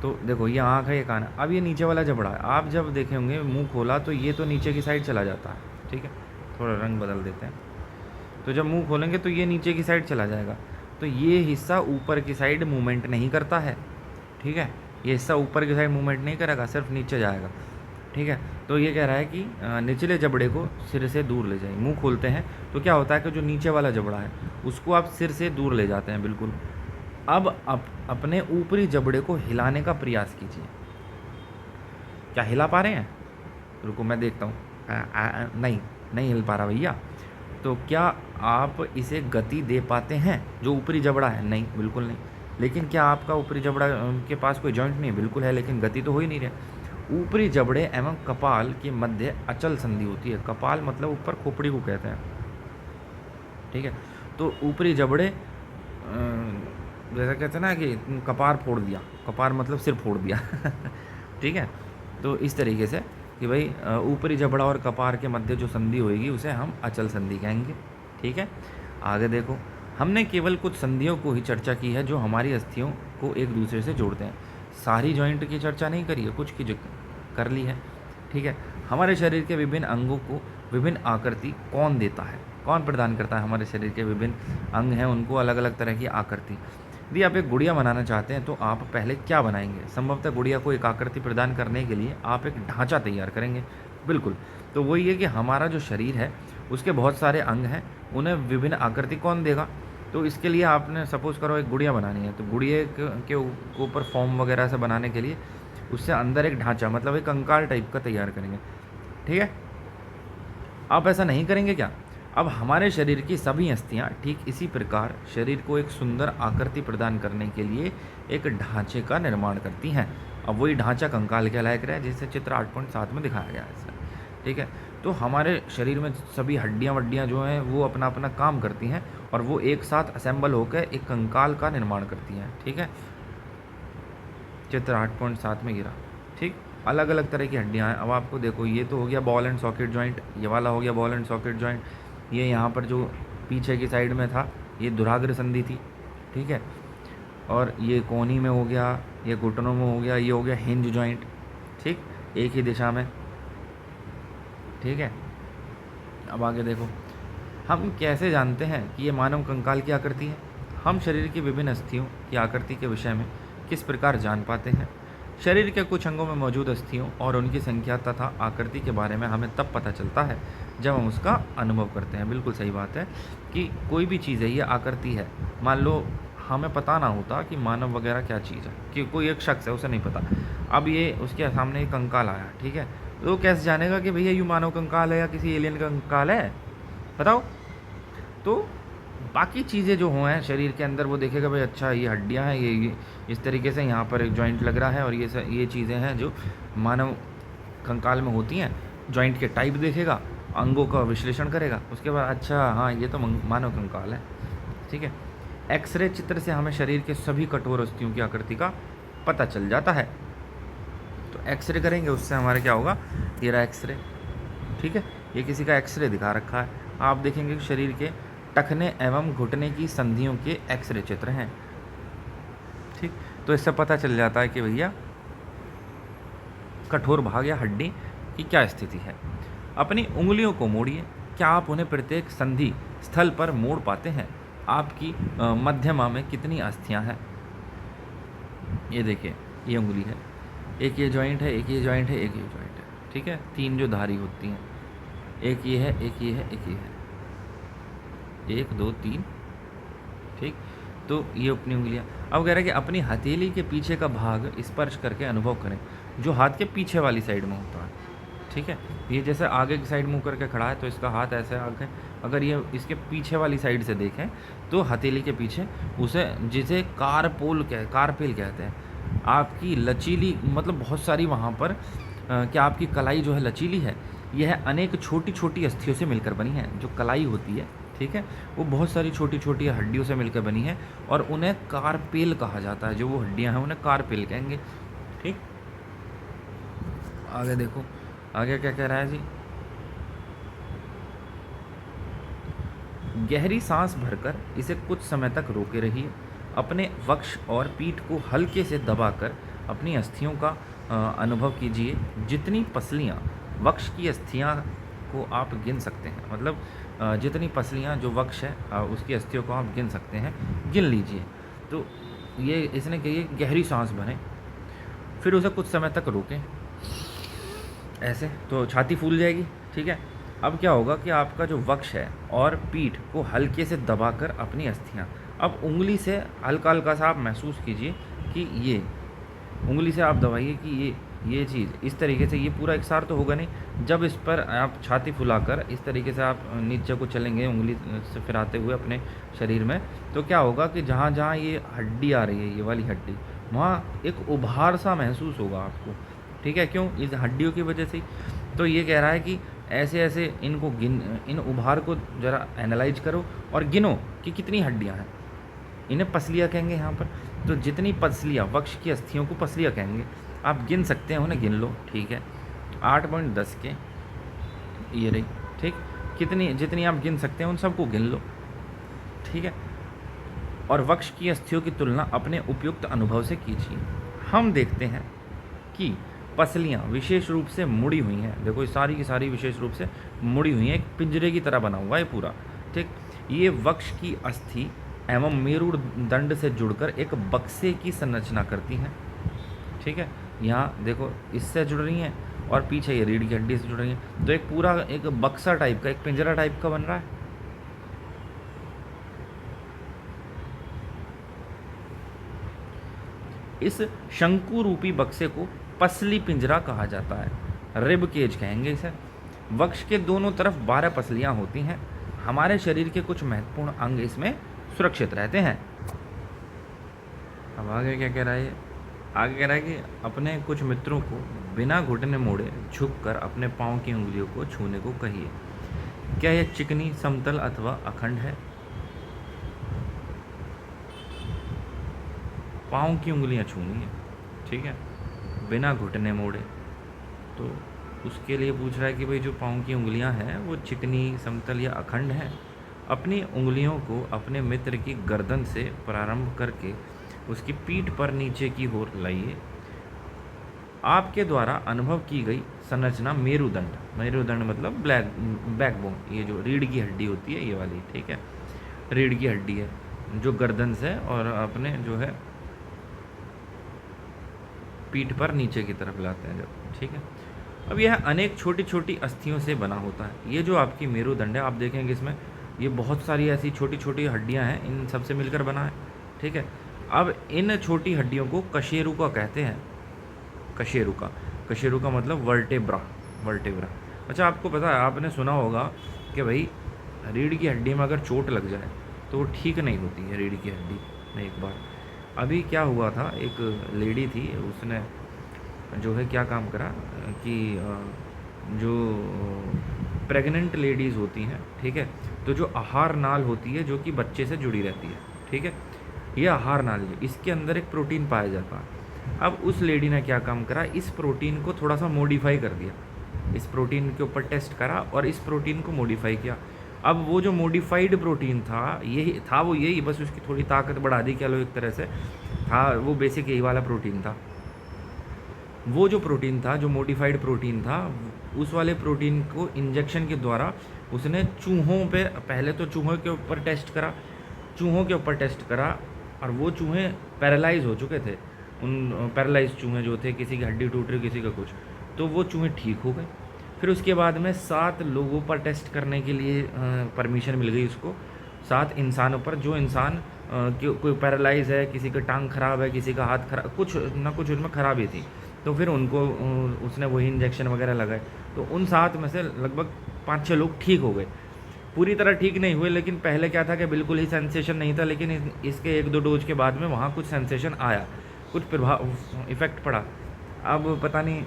Speaker 1: तो देखो, ये आँख है, ये कान है। अब ये नीचे वाला जबड़ा है, आप जब देखे होंगे मुंह खोला तो ये तो नीचे की साइड चला जाता है। ठीक है, थोड़ा रंग बदल देते हैं। तो जब मुंह खोलेंगे तो ये नीचे की साइड चला जाएगा, तो ये हिस्सा ऊपर की साइड मूवमेंट नहीं करता है। ठीक है, ये हिस्सा ऊपर की साइड मूवमेंट नहीं करेगा, सिर्फ नीचे जाएगा। ठीक है, तो ये कह रहा है कि निचले जबड़े को सिर से दूर ले जाइए। मुंह खोलते हैं तो क्या होता है कि जो नीचे वाला जबड़ा है उसको आप सिर से दूर ले जाते हैं, बिल्कुल। अब अपने ऊपरी जबड़े को हिलाने का प्रयास कीजिए। क्या हिला पा रहे हैं? रुको मैं देखता हूँ। नहीं हिल पा रहा भैया। तो क्या आप इसे गति दे पाते हैं? जो ऊपरी जबड़ा है, नहीं, बिल्कुल नहीं। लेकिन क्या आपका ऊपरी जबड़ा के पास कोई जॉइंट नहीं है? बिल्कुल है, लेकिन गति तो हो ही नहीं रही। ऊपरी जबड़े एवं कपाल के मध्य अचल संधि होती है। कपाल मतलब ऊपर खोपड़ी को कहते हैं। ठीक है, तो ऊपरी जबड़े जैसा कहते हैं ना कि कपार फोड़ दिया, कपार मतलब सिर फोड़ दिया ठीक है, तो इस तरीके से कि भाई ऊपरी जबड़ा और कपार के मध्य जो संधि होएगी उसे हम अचल संधि कहेंगे। ठीक है, आगे देखो, हमने केवल कुछ संधियों को ही चर्चा की है जो हमारी अस्थियों को एक दूसरे से जोड़ते हैं। सारी जॉइंट की चर्चा नहीं करी है, कुछ की कर ली है। ठीक है, हमारे शरीर के विभिन्न अंगों को विभिन्न आकृति कौन देता है? कौन प्रदान करता है? हमारे शरीर के विभिन्न अंग हैं, उनको अलग अलग तरह की आकृति। यदि आप एक गुड़िया बनाना चाहते हैं तो आप पहले क्या बनाएंगे? संभवतः गुड़िया को एक आकृति प्रदान करने के लिए आप एक ढांचा तैयार करेंगे। बिल्कुल, तो वही है कि हमारा जो शरीर है उसके बहुत सारे अंग हैं, उन्हें विभिन्न आकृति कौन देगा? तो इसके लिए आपने सपोज़ करो एक गुड़िया बनानी है, तो गुड़िया के ऊपर फॉर्म वगैरह से बनाने के लिए उससे अंदर एक ढांचा, मतलब एक कंकाल टाइप का तैयार करेंगे। ठीक है, आप ऐसा नहीं करेंगे क्या? अब हमारे शरीर की सभी अस्थियां ठीक इसी प्रकार शरीर को एक सुंदर आकृति प्रदान करने के लिए एक ढांचे का निर्माण करती हैं। अब वही ढांचा कंकाल के लायक रहा है, जिसे चित्र 8.7 में दिखाया गया है। ठीक है, तो हमारे शरीर में सभी हड्डियाँ वड्डियाँ जो हैं वो अपना अपना काम करती हैं और वो एक साथ असेंबल होकर एक कंकाल का निर्माण करती हैं। ठीक है, चित्र 8.7 में गिरा। ठीक, अलग अलग तरह की हड्डियाँ हैं। अब आपको देखो, ये तो हो गया बॉल एंड सॉकेट जॉइंट, ये वाला हो गया बॉल एंड सॉकेट जॉइंट। ये यहाँ पर जो पीछे की साइड में था ये दुराग्र संधि थी। ठीक है, और ये कोहनी में हो गया, ये घुटनों में हो गया, ये हो गया हिंज जॉइंट। ठीक, एक ही दिशा में। ठीक है, अब आगे देखो, हम कैसे जानते हैं कि ये मानव कंकाल की आकृति है? हम शरीर की विभिन्न अस्थियों की आकृति के विषय में किस प्रकार जान पाते हैं? शरीर के कुछ अंगों में मौजूद अस्थियों और उनकी संख्या तथा आकृति के बारे में हमें तब पता चलता है जब हम उसका अनुभव करते हैं। बिल्कुल सही बात है कि कोई भी चीज़ है, ये आकृति है। मान लो हमें पता ना होता कि मानव वगैरह क्या चीज़ है, कि कोई एक शख्स है, उसे नहीं पता। अब ये उसके सामने एक कंकाल आया, ठीक है, तो वो कैसे जानेगा कि भैया ये मानव कंकाल है या किसी एलियन का कंकाल है? बताओ। तो बाकी चीज़ें जो हैं शरीर के अंदर वो देखेगा, भाई अच्छा ये हड्डियाँ हैं, ये इस तरीके से यहाँ पर एक जॉइंट लग रहा है, और ये चीज़ें हैं जो मानव कंकाल में होती हैं। जॉइंट के टाइप देखेगा, अंगों का विश्लेषण करेगा, उसके बाद अच्छा हाँ ये तो मानव कंकाल है। ठीक है, एक्सरे चित्र से हमें शरीर के सभी कठोर अस्थियों की आकृति का पता चल जाता है। तो एक्सरे करेंगे, उससे हमारे क्या होगा, ये रहा एक्सरे। ठीक है, ये किसी का एक्सरे दिखा रखा है। आप देखेंगे कि शरीर के टखने एवं घुटने की संधियों के एक्सरे चित्र हैं। ठीक, तो इससे पता चल जाता है कि भैया कठोर भाग या हड्डी की क्या स्थिति है। अपनी उंगलियों को मोड़िए, क्या आप उन्हें प्रत्येक संधि स्थल पर मोड़ पाते हैं? आपकी मध्यमा में कितनी अस्थियां हैं? ये देखिए, ये उंगली है, एक ये जॉइंट है, एक ये जॉइंट है, एक ये जॉइंट है। ठीक है, तीन जो धारी होती हैं, एक ये है, एक ये है, एक ये है, 1 2 3। ठीक, तो ये अपनी उंगलियां। अब कह रहा है कि अपनी हथेली के पीछे का भाग स्पर्श करके अनुभव करें, जो हाथ के पीछे वाली साइड में होता है। ठीक है, ये जैसे आगे की साइड मुंह करके खड़ा है तो इसका हाथ ऐसे आगे, अगर ये इसके पीछे वाली साइड से देखें तो हथेली के पीछे, उसे जिसे कारपेल कहते हैं। आपकी लचीली, मतलब बहुत सारी वहाँ पर क्या आपकी कलाई जो है लचीली है, यह अनेक छोटी छोटी अस्थियों से मिलकर बनी है। जो कलाई होती है, ठीक है, वो बहुत सारी छोटी छोटी हड्डियों से मिलकर बनी है और उन्हें कारपेल कहा जाता है। जो वो हड्डियाँ हैं उन्हें कारपेल कहेंगे। ठीक, आगे देखो, आगे क्या कह रहा है जी, गहरी सांस भरकर इसे कुछ समय तक रोके रहिए। अपने वक्ष और पीठ को हल्के से दबाकर अपनी अस्थियों का अनुभव कीजिए। जितनी पसलियाँ वक्ष की अस्थियाँ को आप गिन सकते हैं, मतलब जितनी पसलियाँ जो वक्ष है उसकी अस्थियों को आप गिन सकते हैं, गिन लीजिए। तो ये इसने कही गहरी सांस भरें, फिर उसे कुछ समय तक रोकें ऐसे, तो छाती फूल जाएगी। ठीक है, अब क्या होगा कि आपका जो वक्ष है और पीठ को हल्के से दबाकर अपनी अस्थियाँ, अब उंगली से हल्का हल्का सा आप महसूस कीजिए कि ये उंगली से आप दबाइए कि ये चीज़ इस तरीके से, ये पूरा एक सार तो होगा नहीं। जब इस पर आप छाती फुलाकर इस तरीके से आप नीचे को चलेंगे उंगली से फिराते हुए अपने शरीर में, तो क्या होगा कि जहाँ जहाँ ये हड्डी आ रही है, ये वाली हड्डी, वहाँ एक उभार सा महसूस होगा आपको। ठीक है, क्यों? इस हड्डियों की वजह से। तो ये कह रहा है कि ऐसे ऐसे इनको इन उभार को ज़रा एनालाइज करो और गिनो कि कितनी हड्डियाँ हैं। इन्हें पसलियाँ कहेंगे यहाँ पर। तो जितनी पसलियाँ, वक्ष की अस्थियों को पसलियाँ कहेंगे, आप गिन सकते हैं, उन्हें गिन लो। ठीक है, 8.10 के ये रही। ठीक, जितनी आप गिन सकते हैं उन सबको गिन लो। ठीक है, और वक्ष की अस्थियों की तुलना अपने उपयुक्त अनुभव से कीजिए। हम देखते हैं कि पसलियाँ विशेष रूप से मुड़ी हुई हैं। देखो, ये सारी की सारी विशेष रूप से मुड़ी हुई हैं, एक पिंजरे की तरह बना हुआ है पूरा। ठीक, ये वक्ष की अस्थि एवं मेरुदंड से जुड़कर एक बक्से की संरचना करती हैं। ठीक है, यहाँ देखो इससे जुड़ रही हैं और पीछे ये रीढ़ की हड्डी से जुड़ रही हैं, तो एक पूरा एक बक्सा टाइप का, एक पिंजरा टाइप का बन रहा है। इस शंकु रूपी बक्से को पसली पिंजरा कहा जाता है, रिब केज कहेंगे इसे। वक्ष के दोनों तरफ 12 पसलियां होती हैं। हमारे शरीर के कुछ महत्वपूर्ण अंग इसमें सुरक्षित रहते हैं। अब आगे क्या कह रहा है? आगे कह रहा है कि अपने कुछ मित्रों को बिना घुटने मोड़े झुककर अपने पाँव की उंगलियों को छूने को कहिए। क्या यह चिकनी, समतल अथवा अखंड है? पाँव की उंगलियां छूनी है, ठीक है, बिना घुटने मोड़े। तो उसके लिए पूछ रहा है कि भाई जो पाँव की उंगलियां हैं वो चिकनी, समतल या अखंड हैं। अपनी उंगलियों को अपने मित्र की गर्दन से प्रारंभ करके उसकी पीठ पर नीचे की ओर लाइए। आपके द्वारा अनुभव की गई संरचना मेरुदंड, मेरुदंड मतलब बैकबोन, ये जो रीढ़ की हड्डी होती है ये वाली, ठीक है, रीढ़ की हड्डी है जो गर्दन से और अपने जो है पीठ पर नीचे की तरफ लाते हैं जब, ठीक है। अब यह अनेक छोटी छोटी अस्थियों से बना होता है। ये जो आपकी मेरुदंड है, आप देखेंगे इसमें ये बहुत सारी ऐसी छोटी छोटी हड्डियां हैं, इन सब से मिलकर बना है, ठीक है। अब इन छोटी हड्डियों को कशेरुका कहते हैं। कशेरुका, कशेरुका मतलब वर्टेब्रा, वर्टेब्रा। अच्छा, आपको पता है, आपने सुना होगा कि भाई रीढ़ की हड्डी में अगर चोट लग जाए तो वो ठीक नहीं होती है रीढ़ की हड्डी में। एक बार अभी क्या हुआ था, एक लेडी थी, उसने जो है क्या काम करा कि जो प्रेग्नेंट लेडीज़ होती हैं, ठीक है, तो जो आहार नाल होती है जो कि बच्चे से जुड़ी रहती है, ठीक है, ये आहार नाल है, इसके अंदर एक प्रोटीन पाया जाता है। अब उस लेडी ने क्या काम करा, इस प्रोटीन को थोड़ा सा मॉडिफाई कर दिया, इस प्रोटीन के ऊपर टेस्ट करा और इस प्रोटीन को मॉडिफाई किया। अब वो जो मॉडिफाइड प्रोटीन था, यही था, वो यही, बस उसकी थोड़ी ताकत बढ़ा दी, कह लो एक तरह से, था वो बेसिक यही वाला प्रोटीन था। वो जो प्रोटीन था, जो मॉडिफाइड प्रोटीन था, उस वाले प्रोटीन को इंजेक्शन के द्वारा उसने चूहों पे, पहले तो चूहों के ऊपर टेस्ट करा, चूहों के ऊपर टेस्ट करा, और वो चूहे पैरालाइज हो चुके थे, उन पैरालाइज चूहे जो थे, किसी की हड्डी टूट रही, किसी का कुछ, तो वो चूहे ठीक हो गए। फिर उसके बाद में 7 लोगों पर टेस्ट करने के लिए परमिशन मिल गई उसको, 7 इंसानों पर, जो इंसान कोई पैरालाइज है, किसी का टांग खराब है, किसी का हाथ खराब, कुछ ना कुछ उनमें खराबी थी, तो फिर उनको उसने वही इंजेक्शन वगैरह लगाए। तो उन 7 में से लगभग 5-6 लोग ठीक हो गए। पूरी तरह ठीक नहीं हुए, लेकिन पहले क्या था कि बिल्कुल ही सेंसेशन नहीं था, लेकिन इसके 1-2 डोज के बाद में वहाँ कुछ सेंसेशन आया, कुछ प्रभाव, इफ़ेक्ट पड़ा। अब पता नहीं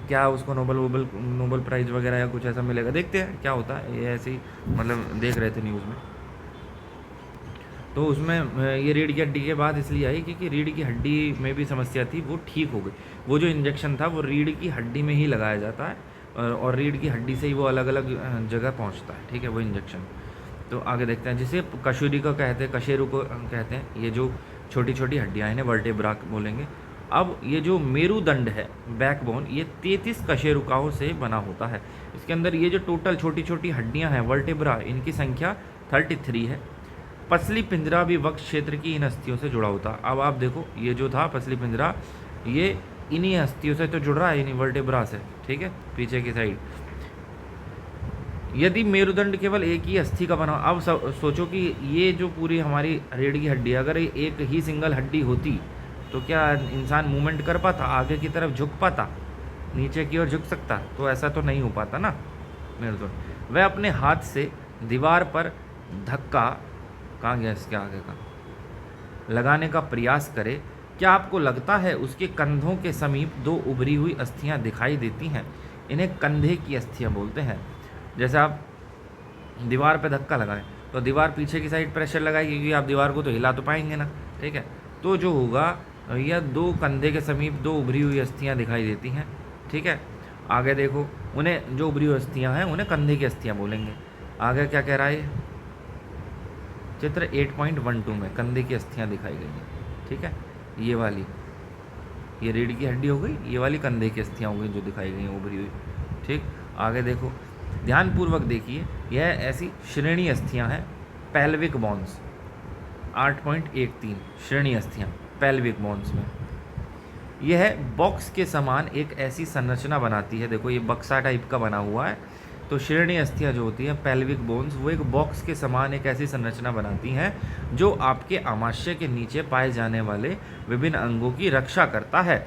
Speaker 1: क्या उसको नोबल प्राइज़ वगैरह या कुछ ऐसा मिलेगा, देखते हैं क्या होता है। ये ऐसे ही मतलब देख रहे थे न्यूज़ में, तो उसमें ये रीढ़ की हड्डी के बाद इसलिए आई क्योंकि रीढ़ की हड्डी में भी समस्या थी, वो ठीक हो गई। वो जो इंजेक्शन था वो रीढ़ की हड्डी में ही लगाया जाता है, और रीढ़ की हड्डी से ही वो अलग अलग जगह पहुंचता है, ठीक है, वो इंजेक्शन। तो आगे देखते हैं, जिसे कशूरी को कहते हैं, कशेरु को कहते हैं, ये जो छोटी छोटी हड्डियाँ इन्हें वर्टेब्रा बोलेंगे। अब ये जो मेरुदंड है, बैकबोन, ये 33 कशेरुकाओं से बना होता है। इसके अंदर ये जो टोटल छोटी छोटी हड्डियाँ हैं वर्टेब्रा, इनकी संख्या 33 है। पसली पिंजरा भी वक्ष क्षेत्र की इन अस्थियों से जुड़ा होता। अब आप देखो, ये जो था पसली पिंजरा, ये इन्हीं अस्थियों से तो जुड़ रहा है, इन्हीं वर्टेब्रा से, ठीक है, पीछे की साइड। यदि मेरुदंड केवल एक ही अस्थि का बना, अब सोचो कि ये जो पूरी हमारी रीढ़ की हड्डी, अगर एक ही सिंगल हड्डी होती तो क्या इंसान मूवमेंट कर पाता, आगे की तरफ झुक पाता, नीचे की ओर झुक सकता? तो ऐसा तो नहीं हो पाता ना मेरुदंड। वह अपने हाथ से दीवार पर धक्का, कहाँ गया इसके आगे का, लगाने का प्रयास करे। क्या आपको लगता है उसके कंधों के समीप 2 उभरी हुई अस्थियां दिखाई देती हैं? इन्हें कंधे की अस्थियां बोलते हैं। जैसे आप दीवार पे धक्का लगाएं तो दीवार पीछे की साइड प्रेशर लगाएगी, क्योंकि आप दीवार को तो हिला तो पाएंगे ना, ठीक है। तो जो होगा, यह 2 कंधे के समीप 2 उभरी हुई अस्थियां दिखाई देती हैं, ठीक है। आगे देखो, उन्हें जो उभरी हुई अस्थियां हैं उन्हें कंधे की अस्थियां बोलेंगे। आगे क्या कह रहा है, चित्र 8.12 में कंधे की अस्थियां दिखाई गई हैं, ठीक है। ये वाली, ये रीढ़ की हड्डी हो गई, ये वाली कंधे की अस्थियां हो गई जो दिखाई गई हैं उभरी हुई, ठीक। आगे देखो, ध्यानपूर्वक देखिए, यह ऐसी श्रेणी अस्थियां हैं, पेल्विक बोन्स, 8.13 श्रेणी अस्थियां पेल्विक बोन्स में। यह बॉक्स के समान एक ऐसी संरचना बनाती है, देखो ये बक्सा टाइप का बना हुआ है। तो श्रेणी अस्थियां जो होती हैं पेल्विक बोन्स, वो एक बॉक्स के समान एक ऐसी संरचना बनाती हैं जो आपके आमाशय के नीचे पाए जाने वाले विभिन्न अंगों की रक्षा करता है।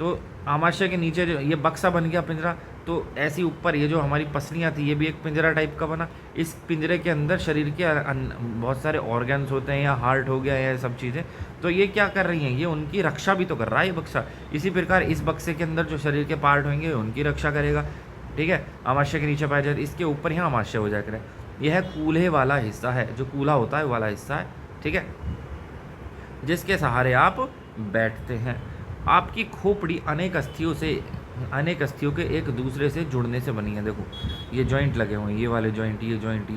Speaker 1: तो आमाशय के नीचे जो ये बक्सा बन गया पिंजरा, तो ऐसी ऊपर ये जो हमारी पसलियाँ थी ये भी एक पिंजरा टाइप का बना। इस पिंजरे के अंदर शरीर के बहुत सारे ऑर्गन्स होते हैं, या हार्ट हो गया, या सब चीज़ें, तो ये क्या कर रही हैं, ये उनकी रक्षा भी तो कर रहा है ये बक्सा। इसी प्रकार इस बक्से के अंदर जो शरीर के पार्ट होंगे उनकी रक्षा करेगा, ठीक है। आमाशय के नीचे पाया जाए, इसके ऊपर यहाँ आमाशय हो जाया करे। यह कूल्हे वाला हिस्सा है, जो कूल्हा होता है वाला हिस्सा है, ठीक है, जिसके सहारे आप बैठते हैं। आपकी खोपड़ी अनेक अस्थियों के एक दूसरे से जुड़ने से बनी है। देखो ये जॉइंट लगे हुए हैं, ये वाले जॉइंट, ये जॉइंट,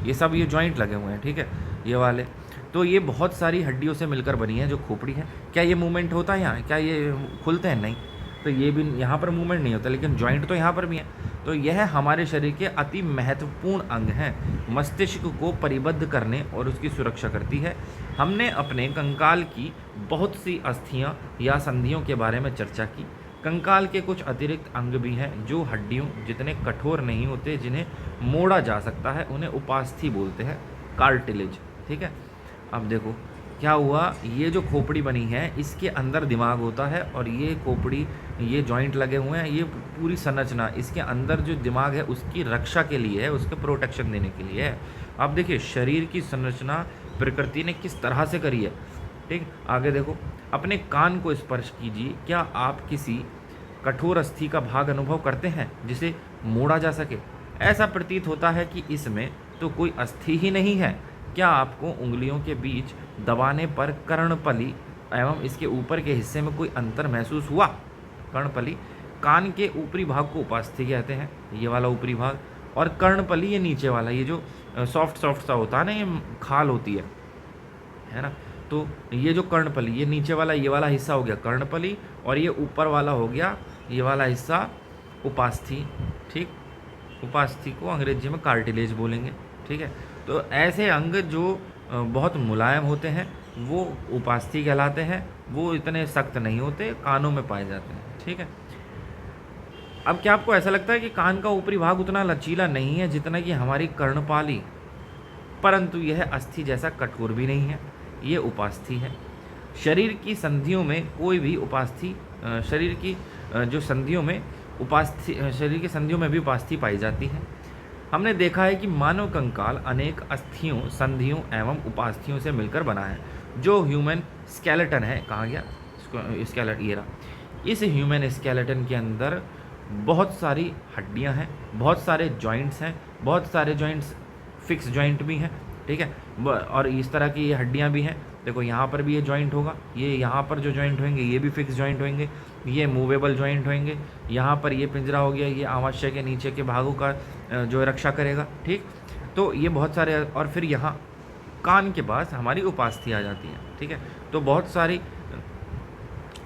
Speaker 1: ये सब ये जॉइंट लगे हुए हैं, ठीक है, ये वाले। तो ये बहुत सारी हड्डियों से मिलकर बनी है जो खोपड़ी है। क्या ये मूवमेंट होता है यहाँ, क्या ये खुलते हैं? नहीं। तो ये भी यहाँ पर मूवमेंट नहीं होता, लेकिन जॉइंट तो यहाँ पर भी है। तो यह हमारे शरीर के अति महत्वपूर्ण अंग हैं, मस्तिष्क को परिबद्ध करने और उसकी सुरक्षा करती है। हमने अपने कंकाल की बहुत सी अस्थियां या संधियों के बारे में चर्चा की। कंकाल के कुछ अतिरिक्त अंग भी हैं जो हड्डियों जितने कठोर नहीं होते, जिन्हें मोड़ा जा सकता है, उन्हें उपास्थि बोलते हैं, कार्टिलेज, ठीक है। अब देखो क्या हुआ, ये जो खोपड़ी बनी है इसके अंदर दिमाग होता है, और ये खोपड़ी, ये जॉइंट लगे हुए हैं, ये पूरी संरचना इसके अंदर जो दिमाग है उसकी रक्षा के लिए है, उसके प्रोटेक्शन देने के लिए है। अब देखिए शरीर की संरचना प्रकृति ने किस तरह से करी है, ठीक। आगे देखो, अपने कान को स्पर्श कीजिए। क्या आप किसी कठोर अस्थि का भाग अनुभव करते हैं जिसे मोड़ा जा सके? ऐसा प्रतीत होता है कि इसमें तो कोई अस्थि ही नहीं है। क्या आपको उंगलियों के बीच दबाने पर कर्णपली एवं इसके ऊपर के हिस्से में कोई अंतर महसूस हुआ? कर्णपली, कान के ऊपरी भाग को उपास्थि कहते हैं, ये वाला ऊपरी भाग, और कर्णपली ये नीचे वाला, ये जो सॉफ्ट सा होता है ना, ये खाल होती है ना। तो ये जो कर्णपली, ये नीचे वाला, ये वाला हिस्सा हो गया कर्णपली, और ये ऊपर वाला हो गया ये वाला हिस्सा उपास्थि, ठीक। उपास्थि को अंग्रेजी में कार्टिलेज बोलेंगे, ठीक है। तो ऐसे अंग जो बहुत मुलायम होते हैं वो उपास्थि कहलाते हैं, वो इतने सख्त नहीं होते, कानों में पाए जाते हैं, ठीक है। अब क्या आपको ऐसा लगता है कि कान का ऊपरी भाग उतना लचीला नहीं है जितना कि हमारी कर्णपाली? परंतु यह अस्थि जैसा कठोर भी नहीं है, ये उपास्थि है। शरीर की संधियों में कोई भी उपास्थि, शरीर की जो संधियों में उपास्थि, शरीर की संधियों में भी उपास्थि पाई जाती है। हमने देखा है कि मानव कंकाल अनेक अस्थियों, संधियों एवं उपास्थियों से मिलकर बना है। जो ह्यूमन स्केलेटन है, कहाँ गया स्केलेट, ये रहा। इस ह्यूमन स्केलेटन के अंदर बहुत सारी हड्डियां हैं, बहुत सारे जॉइंट्स हैं, बहुत सारे जॉइंट्स फिक्स जॉइंट भी हैं, ठीक है, और इस तरह की ये हड्डियां भी हैं। देखो यहाँ पर भी ये जॉइंट होगा, ये यहाँ पर जो जॉइंट होंगे ये भी फिक्स जॉइंट होंगे, ये मूवेबल जॉइंट होंगे। यहाँ पर ये पिंजरा हो गया, ये आमाशय के नीचे के भागों का जो रक्षा करेगा, ठीक। तो ये बहुत सारे, और फिर यहाँ कान के पास हमारी उपास्थि आ जाती है, ठीक है। तो बहुत सारी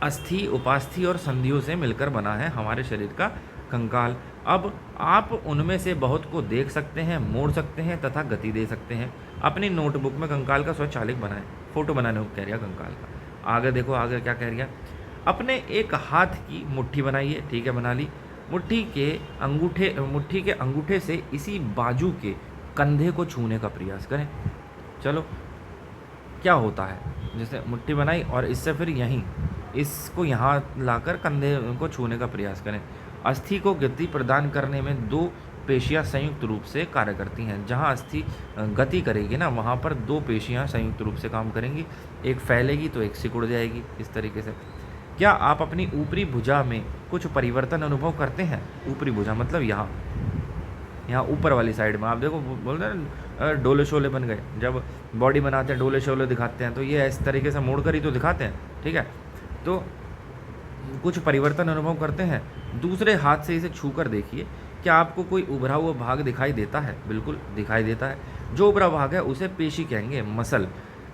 Speaker 1: अस्थि, उपास्थि और संधियों से मिलकर बना है हमारे शरीर का कंकाल। अब आप उनमें से बहुत को देख सकते हैं, मोड़ सकते हैं तथा गति दे सकते हैं। अपनी नोटबुक में कंकाल का स्वचालित बनाएं। फोटो बनाने को कह रहा कंकाल का। आगे देखो, आगे क्या कह रहा, अपने एक हाथ की मुट्ठी बनाइए, ठीक है, बना ली। मुट्ठी के अंगूठे से इसी बाजू के कंधे को छूने का प्रयास करें। चलो क्या होता है, जैसे मुट्ठी बनाई और इससे फिर यहीं इसको यहाँ लाकर कंधे को छूने का प्रयास करें। अस्थि को गति प्रदान करने में दो पेशियाँ संयुक्त रूप से कार्य करती हैं। जहाँ अस्थि गति करेगी ना, वहाँ पर दो पेशियाँ संयुक्त रूप से काम करेंगी, एक फैलेगी तो एक सिकुड़ जाएगी, इस तरीके से। क्या आप अपनी ऊपरी भुजा में कुछ परिवर्तन अनुभव करते हैं? ऊपरी भुजा मतलब यहाँ ऊपर वाली साइड में आप देखो, बोलते हैं डोले शोले बन गए, जब बॉडी बनाते हैं डोले शोले दिखाते हैं, तो ये इस तरीके से मोड़ कर ही तो दिखाते हैं, ठीक है। तो कुछ परिवर्तन अनुभव करते हैं। दूसरे हाथ से इसे छू कर देखिए, क्या आपको कोई उभरा हुआ भाग दिखाई देता है? बिल्कुल दिखाई देता है। जो उभरा भाग है उसे पेशी कहेंगे,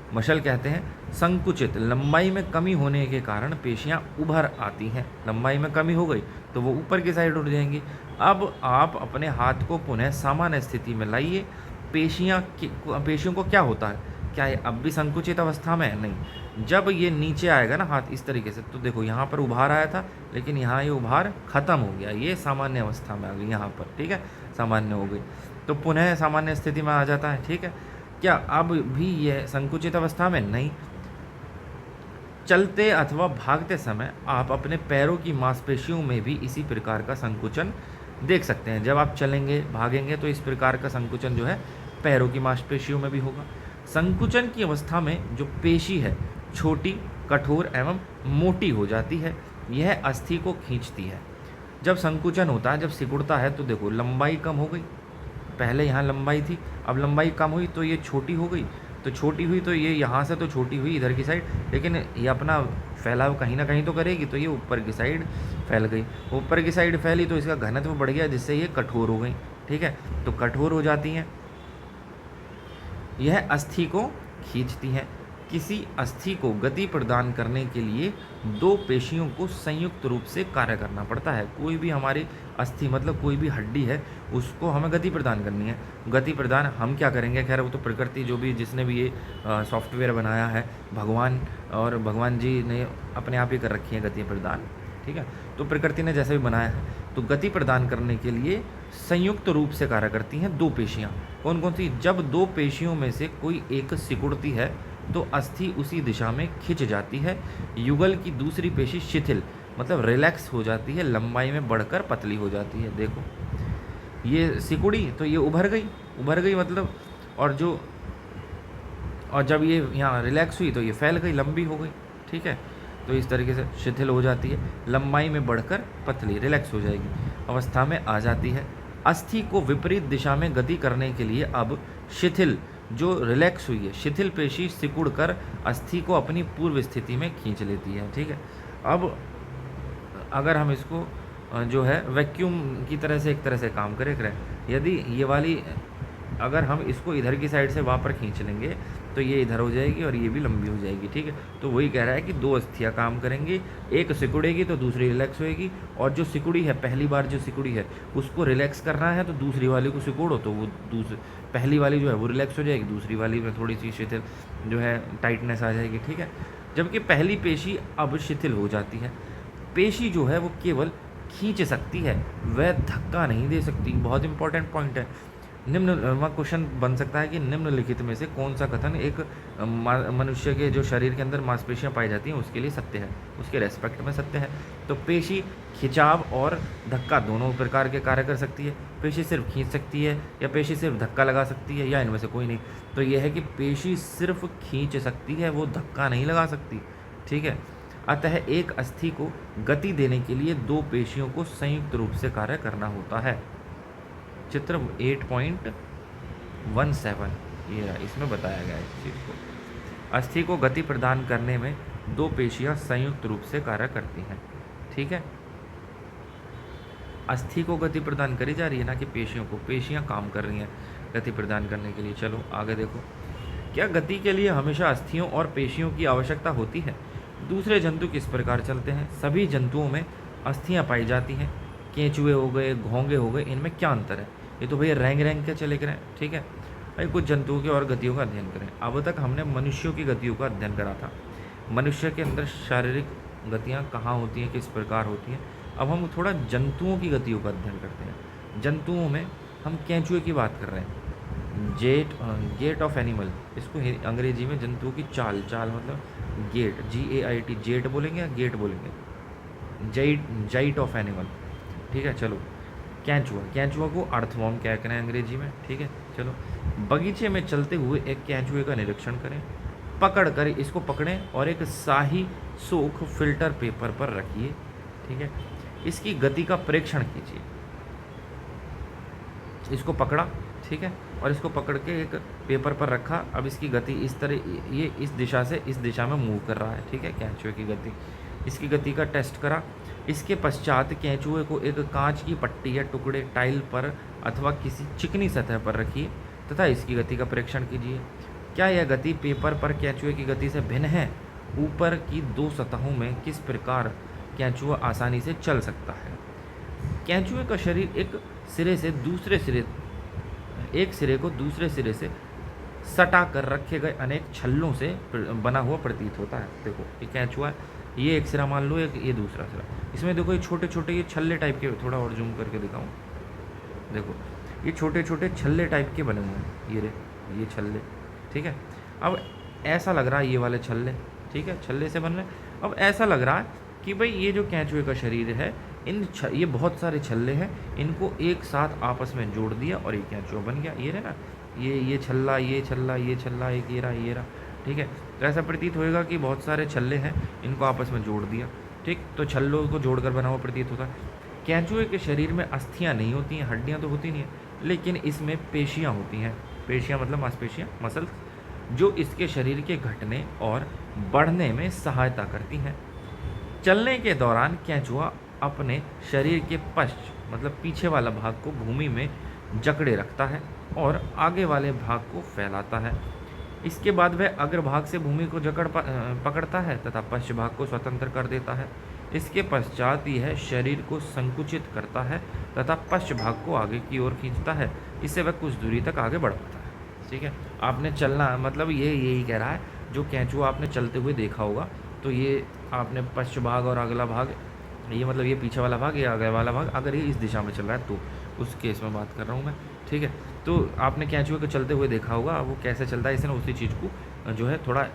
Speaker 1: मसल कहते हैं। संकुचित, लंबाई में कमी होने के कारण पेशियां उभर आती हैं। लंबाई में कमी हो गई तो वो ऊपर की साइड उठ जाएंगी। अब आप अपने हाथ को पुनः सामान्य स्थिति में लाइए। पेशियों को क्या होता है, क्या ये अब भी संकुचित अवस्था में है? नहीं। जब ये नीचे आएगा ना हाथ इस तरीके से, तो देखो यहाँ पर उभार आया था, लेकिन यहाँ ये उभार खत्म हो गया, ये सामान्य अवस्था में आ गई यहाँ पर, ठीक है, सामान्य हो गई, तो पुनः सामान्य स्थिति में आ जाता है, ठीक है। क्या अब भी यह संकुचित अवस्था में? नहीं। चलते अथवा भागते समय आप अपने पैरों की मांसपेशियों में भी इसी प्रकार का संकुचन देख सकते हैं। जब आप चलेंगे भागेंगे तो इस प्रकार का संकुचन जो है पैरों की मांसपेशियों में भी होगा। संकुचन की अवस्था में जो पेशी है छोटी, कठोर एवं मोटी हो जाती है। यह अस्थि को खींचती है। जब संकुचन होता है, जब सिकुड़ता है, तो देखो लंबाई कम हो गई। पहले यहाँ लंबाई थी, अब लंबाई कम हुई तो ये छोटी हो गई। तो छोटी हुई तो ये यहाँ से तो छोटी हुई इधर की साइड, लेकिन ये अपना फैलाव कहीं ना कहीं तो करेगी, तो ये ऊपर की साइड फैल गई। ऊपर की साइड फैली तो इसका घनत्व बढ़ गया, जिससे ये कठोर हो गई। ठीक है, तो कठोर हो जाती हैं। यह अस्थि को खींचती हैं। किसी अस्थि को गति प्रदान करने के लिए दो पेशियों को संयुक्त रूप से कार्य करना पड़ता है। कोई भी हमारी अस्थि मतलब कोई भी हड्डी है, उसको हमें गति प्रदान करनी है। गति प्रदान हम क्या करेंगे, खैर वो तो प्रकृति, जो भी जिसने भी ये सॉफ्टवेयर बनाया है, भगवान, और भगवान जी ने अपने आप ही कर रखी है गति प्रदान। ठीक है, तो प्रकृति ने जैसे भी बनाया है, तो गति प्रदान करने के लिए संयुक्त रूप से कार्य करती हैं दो पेशियाँ। कौन कौन सी? जब दो पेशियों में से कोई एक सिकुड़ती है तो अस्थि उसी दिशा में खिंच जाती है। युगल की दूसरी पेशी शिथिल मतलब रिलैक्स हो जाती है, लंबाई में बढ़कर पतली हो जाती है। देखो ये सिकुड़ी तो ये उभर गई मतलब, और जब ये यहाँ रिलैक्स हुई तो ये फैल गई, लंबी हो गई। ठीक है, तो इस तरीके से शिथिल हो जाती है, लंबाई में बढ़कर पतली, रिलैक्स हो जाएगी, अवस्था में आ जाती है। अस्थि को विपरीत दिशा में गति करने के लिए अब शिथिल, जो रिलैक्स हुई है, शिथिल पेशी सिकुड़ कर अस्थि को अपनी पूर्व स्थिति में खींच लेती है। ठीक है, अब अगर हम इसको जो है वैक्यूम की तरह से एक तरह से काम करें, यदि ये वाली, अगर हम इसको इधर की साइड से वहाँ पर खींच लेंगे तो ये इधर हो जाएगी और ये भी लंबी हो जाएगी। ठीक है, तो वही कह रहा है कि दो अस्थियाँ काम करेंगी, एक सिकुड़ेगी तो दूसरी रिलैक्स होएगी, और जो सिकुड़ी है, पहली बार जो सिकुड़ी है उसको रिलैक्स करना है तो दूसरी वाली को सिकोड़ो, तो वो पहली वाली जो है वो रिलैक्स हो जाएगी, दूसरी वाली में थोड़ी सी शिथिल जो है टाइटनेस आ जाएगी। ठीक है, जबकि पहली पेशी अब शिथिल हो जाती है। पेशी जो है वो केवल खींच सकती है, वह धक्का नहीं दे सकती। बहुत इंपॉर्टेंट पॉइंट है। वहाँ क्वेश्चन बन सकता है कि निम्नलिखित में से कौन सा कथन एक मनुष्य के जो शरीर के अंदर मांसपेशियाँ पाई जाती हैं उसके लिए सत्य है, उसके रेस्पेक्ट में सत्य है। तो पेशी खिंचाव और धक्का दोनों प्रकार के कार्य कर सकती है। पेशी सिर्फ खींच सकती है या पेशी सिर्फ धक्का लगा सकती है, या इनमें से कोई नहीं। तो यह है कि पेशी सिर्फ खींच सकती है, वो धक्का नहीं लगा सकती। ठीक है, अतः एक अस्थि को गति देने के लिए दो पेशियों को संयुक्त रूप से कार्य करना होता है। चित्र 8.17 ये इसमें बताया गया है इस चीज़ को। अस्थि को गति प्रदान करने में दो पेशियां संयुक्त रूप से कार्य करती हैं। ठीक है, अस्थि को गति प्रदान करी जा रही है, ना कि पेशियों को। पेशियां काम कर रही हैं गति प्रदान करने के लिए। चलो आगे देखो, क्या गति के लिए हमेशा अस्थियों और पेशियों की आवश्यकता होती है? दूसरे जंतु किस प्रकार चलते हैं? सभी जंतुओं में अस्थियां पाई जाती हैं। केंचुए हो गए, घोंगे हो गए, इनमें क्या अंतर है? ये तो भैया रैंग के चले गए। ठीक है भाई, कुछ जंतुओं की और गतियों का अध्ययन करें। अब तक हमने मनुष्यों की गतियों का अध्ययन करा था। मनुष्य के अंदर शारीरिक गतियाँ कहाँ होती हैं, किस प्रकार होती हैं। अब हम थोड़ा जंतुओं की गतियों का अध्ययन करते हैं। जंतुओं में हम केंचुए की बात कर रहे हैं। गेट ऑफ एनिमल, इसको अंग्रेजी में जंतुओं की चाल मतलब गेट, GAIT, जेट बोलेंगे या गेट बोलेंगे, जाइट ऑफ एनिमल। ठीक है, चलो केंचुआ को अर्थवॉर्म क्या करें अंग्रेजी में। ठीक है, चलो बगीचे में चलते हुए एक केंचुए का निरीक्षण करें। पकड़ कर इसको पकड़ें और एक शाही सोख फिल्टर पेपर पर रखिए। ठीक है, इसकी गति का प्रेक्षण कीजिए। इसको पकड़ा, ठीक है, और इसको पकड़ के एक पेपर पर रखा। अब इसकी गति इस तरह, ये इस दिशा से इस दिशा में मूव कर रहा है। ठीक है, केंचुए की गति, इसकी गति का टेस्ट करा। इसके पश्चात केंचुए को एक कांच की पट्टी या टुकड़े टाइल पर अथवा किसी चिकनी सतह पर रखिए तथा इसकी गति का परीक्षण कीजिए। क्या यह गति पेपर पर केंचुए की गति से भिन्न है? ऊपर की दो सतहों में किस प्रकार केंचुआ आसानी से चल सकता है? केंचुए का शरीर एक सिरे को दूसरे सिरे से सटा कर रखे गए अनेक छल्लों से बना हुआ प्रतीत होता है। देखो ये केंचुआ, ये एक सिरा मान लो, एक ये दूसरा सिरा। इसमें देखो ये छोटे छोटे ये छल्ले टाइप के, थोड़ा और जूम करके दिखाऊं। देखो ये छोटे छोटे छल्ले टाइप के बने हुए हैं, ये छल्ले। ठीक है, अब ऐसा लग रहा है ये वाले छल्ले, ठीक है, छल्ले से बन रहे हैं। अब ऐसा लग रहा है कि भाई ये जो केंचुए का शरीर है, ये बहुत सारे छल्ले हैं, इनको एक साथ आपस में जोड़ दिया और ये केंचुआ बन गया। ये रहे ना, ये छल्ला, ये छल्ला, ये छल्ला, एक ये रहा, ठीक है। तो ऐसा प्रतीत होएगा कि बहुत सारे छल्ले हैं, इनको आपस में जोड़ दिया, ठीक। तो छल्लों को जोड़कर बना हुआ प्रतीत होता है। केंचुए के शरीर में अस्थियाँ नहीं होती हैं, हड्डियाँ तो होती नहीं हैं, लेकिन इसमें पेशियाँ होती हैं। पेशियाँ मतलब मांसपेशियाँ, मसल्स, जो इसके शरीर के घटने और बढ़ने में सहायता करती हैं। चलने के दौरान केंचुआ अपने शरीर के पश्च मतलब पीछे वाला भाग को भूमि में जकड़े रखता है और आगे वाले भाग को फैलाता है। इसके बाद वह अग्रभाग से भूमि को पकड़ता है तथा पश्च भाग को स्वतंत्र कर देता है। इसके पश्चात यह शरीर को संकुचित करता है तथा पश्च भाग को आगे की ओर खींचता है। इससे वह कुछ दूरी तक आगे बढ़ पाता है। ठीक है, आपने चलना मतलब ये यही कह रहा है, जो केंचुआ आपने चलते हुए देखा होगा, तो ये आपने पश्च भाग और अगला भाग, ये मतलब ये पीछे वाला भाग, ये आगे वाला भाग, अगर ये इस दिशा में चल रहा है तो उस केस में बात कर रहा हूँ मैं। ठीक है, तो आपने केंचुए को चलते हुए देखा होगा, वो कैसे चलता है, इसने उसी चीज़ को जो है थोड़ा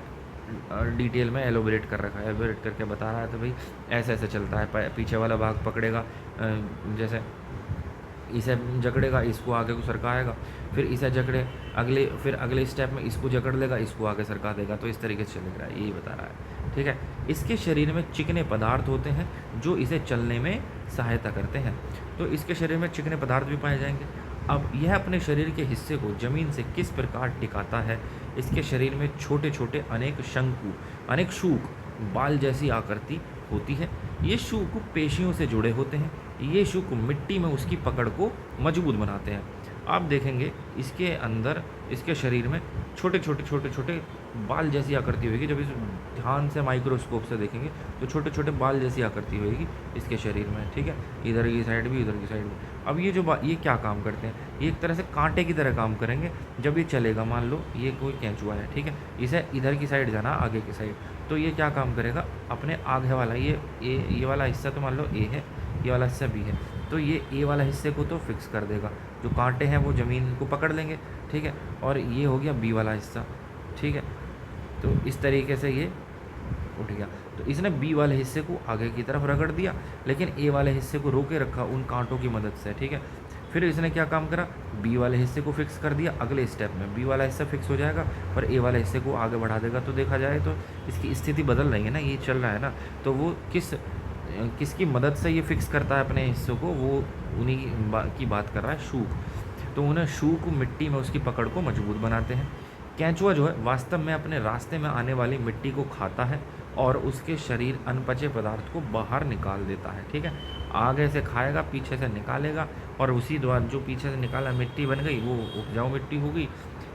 Speaker 1: डिटेल में एलोबरेट कर रखा है, एलोबरेट करके बता रहा है। तो भाई ऐसे ऐसे चलता है, पीछे वाला भाग पकड़ेगा, जैसे इसे जकड़ेगा, इसको आगे को सरकाएगा, फिर इसे जकड़े फिर अगले स्टेप में इसको जकड़ लेगा, इसको आगे सरका देगा। तो इस तरीके से चलेगा, यही बता रहा है। ठीक है, इसके शरीर में चिकने पदार्थ होते हैं जो इसे चलने में सहायता करते हैं। तो इसके शरीर में चिकने पदार्थ भी पाए जाएंगे। अब यह अपने शरीर के हिस्से को जमीन से किस प्रकार टिकाता है। इसके शरीर में छोटे छोटे अनेक शूक बाल जैसी आकृति होती है। ये शूक पेशियों से जुड़े होते हैं। ये शूक मिट्टी में उसकी पकड़ को मजबूत बनाते हैं। आप देखेंगे इसके अंदर, इसके शरीर में छोटे छोटे बाल जैसी आकृति होगी। जब इस ध्यान से माइक्रोस्कोप से देखेंगे तो छोटे छोटे बाल जैसी आकृति होगी इसके शरीर में। ठीक है, इधर की साइड भी, इधर की साइड भी। अब ये ये क्या काम करते हैं, ये एक तरह से कांटे की तरह काम करेंगे। जब ये चलेगा, मान लो ये कोई केंचुआ है, ठीक है, इसे इधर की साइड जाना, आगे की साइड, तो ये क्या काम करेगा, अपने आगे वाला ये वाला हिस्सा, तो मान लो ए है, ये वाला हिस्सा बी है, तो ये ए वाला हिस्से को तो फिक्स कर देगा, जो कांटे हैं वो ज़मीन को पकड़ लेंगे। ठीक है, और ये हो गया बी वाला हिस्सा। ठीक है, तो इस तरीके से ये उठ गया। तो इसने बी वाले हिस्से को आगे की तरफ रगड़ दिया, लेकिन ए वाले हिस्से को रोके रखा उन कांटों की मदद से। ठीक है, फिर इसने क्या काम करा, बी वाले हिस्से को फिक्स कर दिया। अगले स्टेप में बी वाला हिस्सा फिक्स हो जाएगा और ए वाले हिस्से को आगे बढ़ा देगा। तो देखा जाए तो इसकी स्थिति बदल रही है ना, ये चल रहा है ना, तो वो किसकी मदद से ये फिक्स करता है अपने हिस्सों को, वो उन्हीं की बात कर रहा है, शूक। तो उन्हें शूक मिट्टी में उसकी पकड़ को मजबूत बनाते हैं। केंचुआ जो है वास्तव में अपने रास्ते में आने वाली मिट्टी को खाता है और उसके शरीर अनपचे पदार्थ को बाहर निकाल देता है। ठीक है, आगे से खाएगा, पीछे से निकालेगा, और उसी द्वारा जो पीछे से निकाला मिट्टी बन गई, वो उपजाऊ मिट्टी हो गई।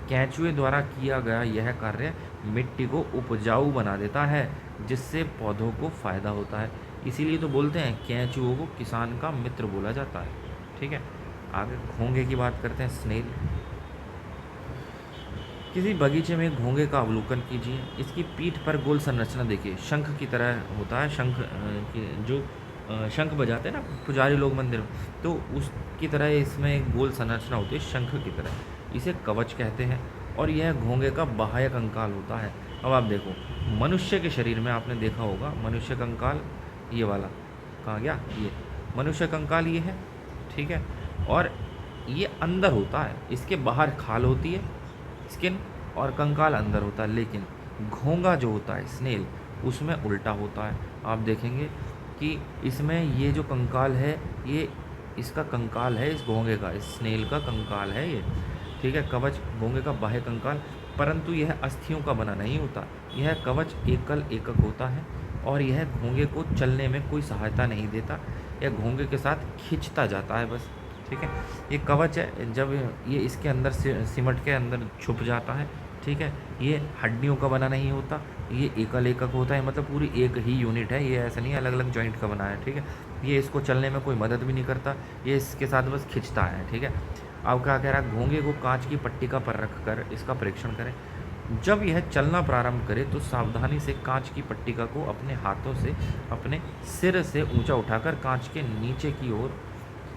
Speaker 1: केंचुए द्वारा किया गया यह कार्य मिट्टी को उपजाऊ बना देता है, जिससे पौधों को फायदा होता है। इसीलिए तो बोलते हैं केंचुओं को किसान का मित्र बोला जाता है। ठीक है, आगे घोंगे की बात करते हैं, स्नेल। किसी बगीचे में घोंगे का अवलोकन कीजिए। इसकी पीठ पर गोल संरचना देखिए, शंख की तरह होता है। जो शंख बजाते हैं ना पुजारी लोग मंदिर में, तो उसकी तरह इसमें एक गोल संरचना होती है, शंख की तरह। इसे कवच कहते हैं और यह घोंगे का बाह्य कंकाल होता है। अब आप देखो, मनुष्य के शरीर में आपने देखा होगा, मनुष्य कंकाल ये वाला कहाँ गया, ये मनुष्य कंकाल ये है। ठीक है, और ये अंदर होता है, इसके बाहर खाल होती है, स्किन, और कंकाल अंदर होता है। लेकिन घोंगा जो होता है, स्नेल, उसमें उल्टा होता है। आप देखेंगे कि इसमें ये जो कंकाल है, ये इसका कंकाल है, इस घोंगे का, इस स्नेल का कंकाल है ये। ठीक है, कवच घोंगे का बाह्य कंकाल, परंतु यह अस्थियों का बना नहीं होता। यह कवच एकक होता है और यह घोंगे को चलने में कोई सहायता नहीं देता, यह घोंगे के साथ खिंचता जाता है बस। ठीक है, ये कवच है, जब ये इसके अंदर सिमट के अंदर छुप जाता है। ठीक है, ये हड्डियों का बना नहीं होता, ये एकक होता है, मतलब पूरी एक ही यूनिट है, ये ऐसा नहीं अलग अलग जॉइंट का बना है। ठीक है, ये इसको चलने में कोई मदद भी नहीं करता, ये इसके साथ बस खिंचता है। ठीक है, अब क्या कह रहा है, घोंगे को कांच की पट्टिका पर रखकर इसका परीक्षण करें। जब यह चलना प्रारंभ करे तो सावधानी से कांच की पट्टिका को अपने हाथों से अपने सिर से ऊंचा उठाकर कांच के नीचे की ओर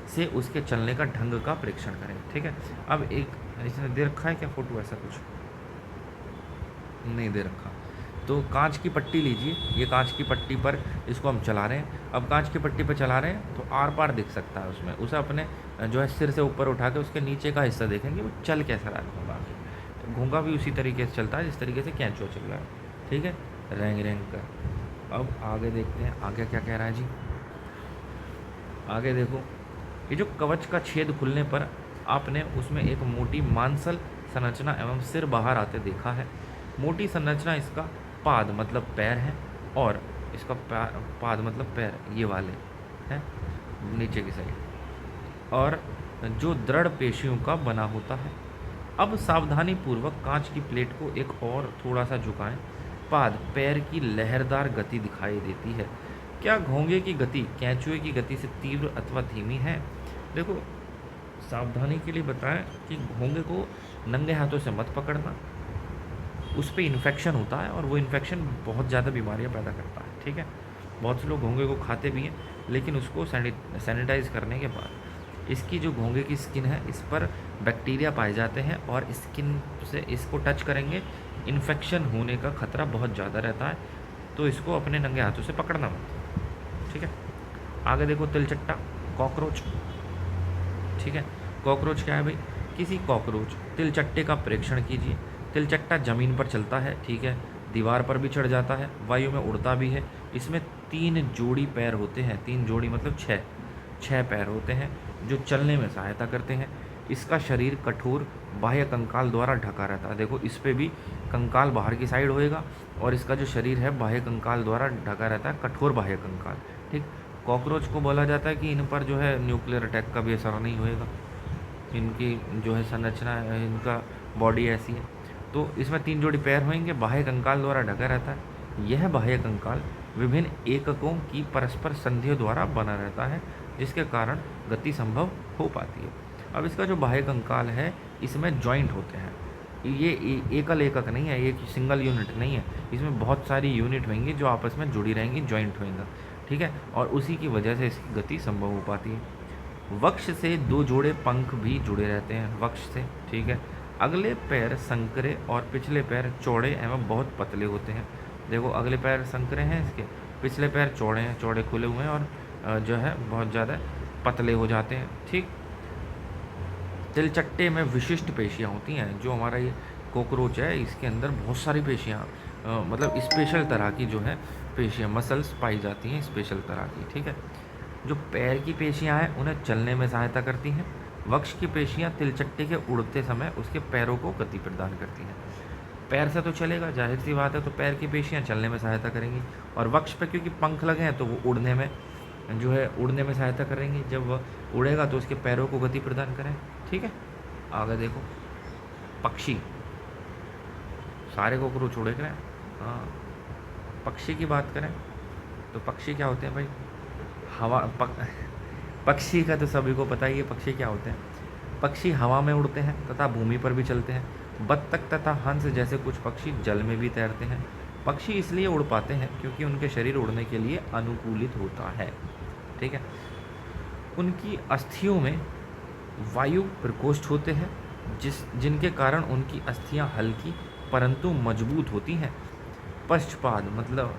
Speaker 1: से उसके चलने का ढंग का परीक्षण करें। ठीक है, अब एक इसने दे रखा है क्या फोटो, ऐसा कुछ नहीं दे रखा। तो कांच की पट्टी लीजिए, ये कांच की पट्टी पर इसको हम चला रहे हैं। अब कांच की पट्टी पर चला रहे हैं तो आर पार दिख सकता है उसमें, उसे अपने जो है सिर से ऊपर उठा के उसके नीचे का हिस्सा देखेंगे वो चल कैसा रहा है घोंगा। घोंगा भी उसी तरीके से चलता है जिस तरीके से कैंचुआ चल रहा है, ठीक है, रेंग रेंग कर। अब आगे देखते हैं आगे क्या कह रहा है जी। आगे देखो, ये जो कवच का छेद खुलने पर आपने उसमें एक मोटी मांसल संरचना एवं सिर बाहर आते देखा है। मोटी संरचना इसका पाद मतलब पैर है, और इसका पाद मतलब पैर ये वाले हैं नीचे की साइड, और जो दृढ़ पेशियों का बना होता है। अब सावधानी पूर्वक कांच की प्लेट को एक और थोड़ा सा झुकाएं। पाद पैर की लहरदार गति दिखाई देती है। क्या घोंगे की गति कैंचुए की गति से तीव्र अथवा धीमी है? देखो, सावधानी के लिए बताएं कि घोंगे को नंगे हाथों से मत पकड़ना, उस पर इन्फेक्शन होता है और वो इन्फेक्शन बहुत ज़्यादा बीमारियां पैदा करता है, ठीक है। बहुत से लोग घोंगे को खाते भी हैं, लेकिन उसको सैनिटाइज करने के बाद इसकी जो घोंगे की स्किन है इस पर बैक्टीरिया पाए जाते हैं, और स्किन से इसको टच करेंगे इन्फेक्शन होने का खतरा बहुत ज़्यादा रहता है। तो इसको अपने नंगे हाथों से पकड़ना मत, ठीक है। आगे देखो, तिलचट्टा कॉकरोच, ठीक है। कॉकरोच क्या है भाई? किसी कॉकरोच तिलचट्टे का प्रेक्षण कीजिए। तिलचट्टा जमीन पर चलता है, ठीक है, दीवार पर भी चढ़ जाता है, वायु में उड़ता भी है। इसमें 3 जोड़ी पैर होते हैं, 3 जोड़ी मतलब 6 पैर होते हैं जो चलने में सहायता करते हैं। इसका शरीर कठोर बाह्य कंकाल द्वारा ढका रहता है। देखो, इस पे भी कंकाल बाहर की साइड होएगा, और इसका जो शरीर है बाह्य कंकाल द्वारा ढका रहता है, कठोर बाह्य कंकाल, ठीक। कॉकरोच को बोला जाता है कि इन पर जो है न्यूक्लियर अटैक का भी असर नहीं होएगा, इनकी जो है संरचना है, इनका बॉडी ऐसी है। तो इसमें 3 जोड़ी पैर होंगे, बाह्य कंकाल द्वारा ढका रहता है। यह बाह्य कंकाल विभिन्न एककों की परस्पर संधियों द्वारा बना रहता है, जिसके कारण गति संभव हो पाती है। अब इसका जो बाह्य कंकाल है इसमें जॉइंट होते हैं, ये एकल एकक नहीं है, एक सिंगल यूनिट नहीं है, इसमें बहुत सारी यूनिट होंगी जो आपस में जुड़ी रहेंगी, जॉइंट होएगा, ठीक है, और उसी की वजह से इसकी गति संभव हो पाती है। वक्ष से 2 जोड़े पंख भी जुड़े रहते हैं, वक्ष से, ठीक है। अगले पैर संकरे और पिछले पैर चौड़े एवं बहुत पतले होते हैं। देखो, अगले पैर संकरे हैं इसके, पिछले पैर चौड़े हैं, चौड़े खुले हुए हैं, और जो है बहुत ज़्यादा पतले हो जाते हैं, ठीक। तिलचट्टे में विशिष्ट पेशियाँ होती हैं। जो हमारा ये कॉकरोच है इसके अंदर बहुत सारी पेशियाँ, मतलब स्पेशल तरह की जो है पेशियाँ, मसल्स पाई जाती हैं स्पेशल तरह की, ठीक है। जो पैर की पेशियाँ हैं उन्हें चलने में सहायता करती हैं। वक्ष की पेशियाँ तिलचट्टे के उड़ते समय उसके पैरों को गति प्रदान करती हैं। पैर से तो चलेगा, जाहिर सी बात है, तो पैर की पेशियाँ चलने में सहायता करेंगी, और वक्ष पे क्योंकि पंख लगे हैं तो वो उड़ने में जो है उड़ने में सहायता करेंगी। जब वह उड़ेगा तो उसके पैरों को गति प्रदान करें, ठीक है। आगे देखो, पक्षी, सारे कॉकरोच उड़े करें। हाँ, पक्षी की बात करें तो पक्षी क्या होते हैं भाई? पक्षी का तो सभी को पता ही है पक्षी क्या होते हैं। पक्षी हवा में उड़ते हैं तथा भूमि पर भी चलते हैं। बत्तख तथा हंस जैसे कुछ पक्षी जल में भी तैरते हैं। पक्षी इसलिए उड़ पाते हैं क्योंकि उनके शरीर उड़ने के लिए अनुकूलित होता है, ठीक है। उनकी अस्थियों में वायु प्रकोष्ठ होते हैं जिनके कारण उनकी अस्थियां हल्की परंतु मजबूत होती हैं। पश्चपाद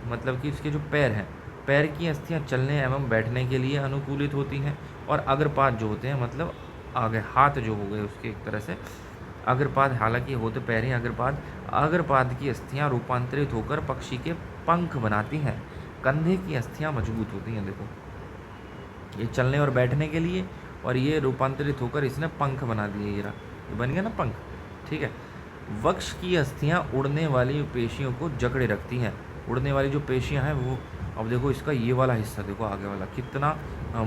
Speaker 1: मतलब कि इसके जो पैर हैं, पैर की अस्थियां चलने एवं बैठने के लिए अनुकूलित होती हैं। और अग्रपाद जो होते हैं मतलब आगे हाथ जो हो गए उसके एक तरह से अग्रपाद, हालांकि होते पैर ही अग्रपाद की अस्थियां रूपांतरित होकर पक्षी के पंख बनाती हैं। कंधे की अस्थियां मजबूत होती हैं। देखो, ये चलने और बैठने के लिए, और ये रूपांतरित होकर इसने पंख बना दिए, ये बन गया ना पंख, ठीक है। वक्ष की अस्थियां उड़ने वाली पेशियों को जकड़े रखती हैं। उड़ने वाली जो पेशियां हैं वो, अब देखो इसका ये वाला हिस्सा देखो आगे वाला कितना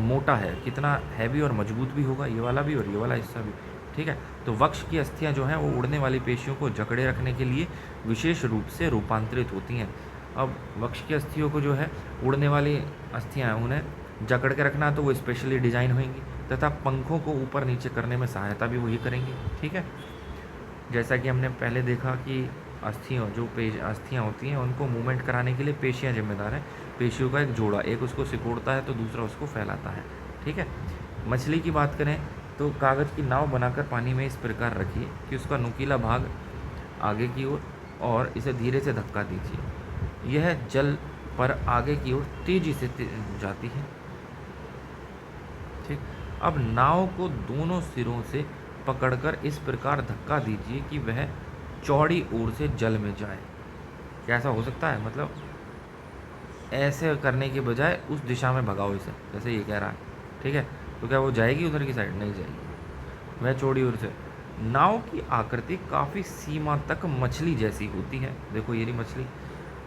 Speaker 1: मोटा है, कितना हैवी और मजबूत भी होगा, ये वाला भी और ये वाला हिस्सा भी, ठीक है। तो वक्ष की अस्थियां जो हैं वो उड़ने वाली पेशियों को जकड़े रखने के लिए विशेष रूप से रूपांतरित होती हैं। अब वक्ष की अस्थियों को जो है उड़ने वाली अस्थियाँ हैं उन्हें जकड़ के रखना है तो वो स्पेशली डिजाइन होंगी, तथा पंखों को ऊपर नीचे करने में सहायता भी वही करेंगी, ठीक है। जैसा कि हमने पहले देखा कि अस्थियाँ होती हैं उनको मूवमेंट कराने के लिए पेशियाँ जिम्मेदार हैं। पेशियों का एक जोड़ा, एक उसको सिकोड़ता है तो दूसरा उसको फैलाता है, ठीक है। मछली की बात करें तो कागज़ की नाव बनाकर पानी में इस प्रकार रखिए कि उसका नुकीला भाग आगे की ओर और इसे धीरे से धक्का दीजिए। यह जल पर आगे की ओर तेजी से जाती है। ठीक, अब नाव को दोनों सिरों से पकड़कर इस प्रकार धक्का दीजिए कि वह चौड़ी ओर से जल में जाए। कैसा हो सकता है, मतलब ऐसे करने के बजाय उस दिशा में भगाओ इसे, जैसे ये कह रहा है। ठीक है, तो क्या वो जाएगी उधर की साइड? नहीं जाएगी, वह चौड़ी ओर से। नाव की आकृति काफ़ी सीमा तक मछली जैसी होती है। देखो ये रही मछली।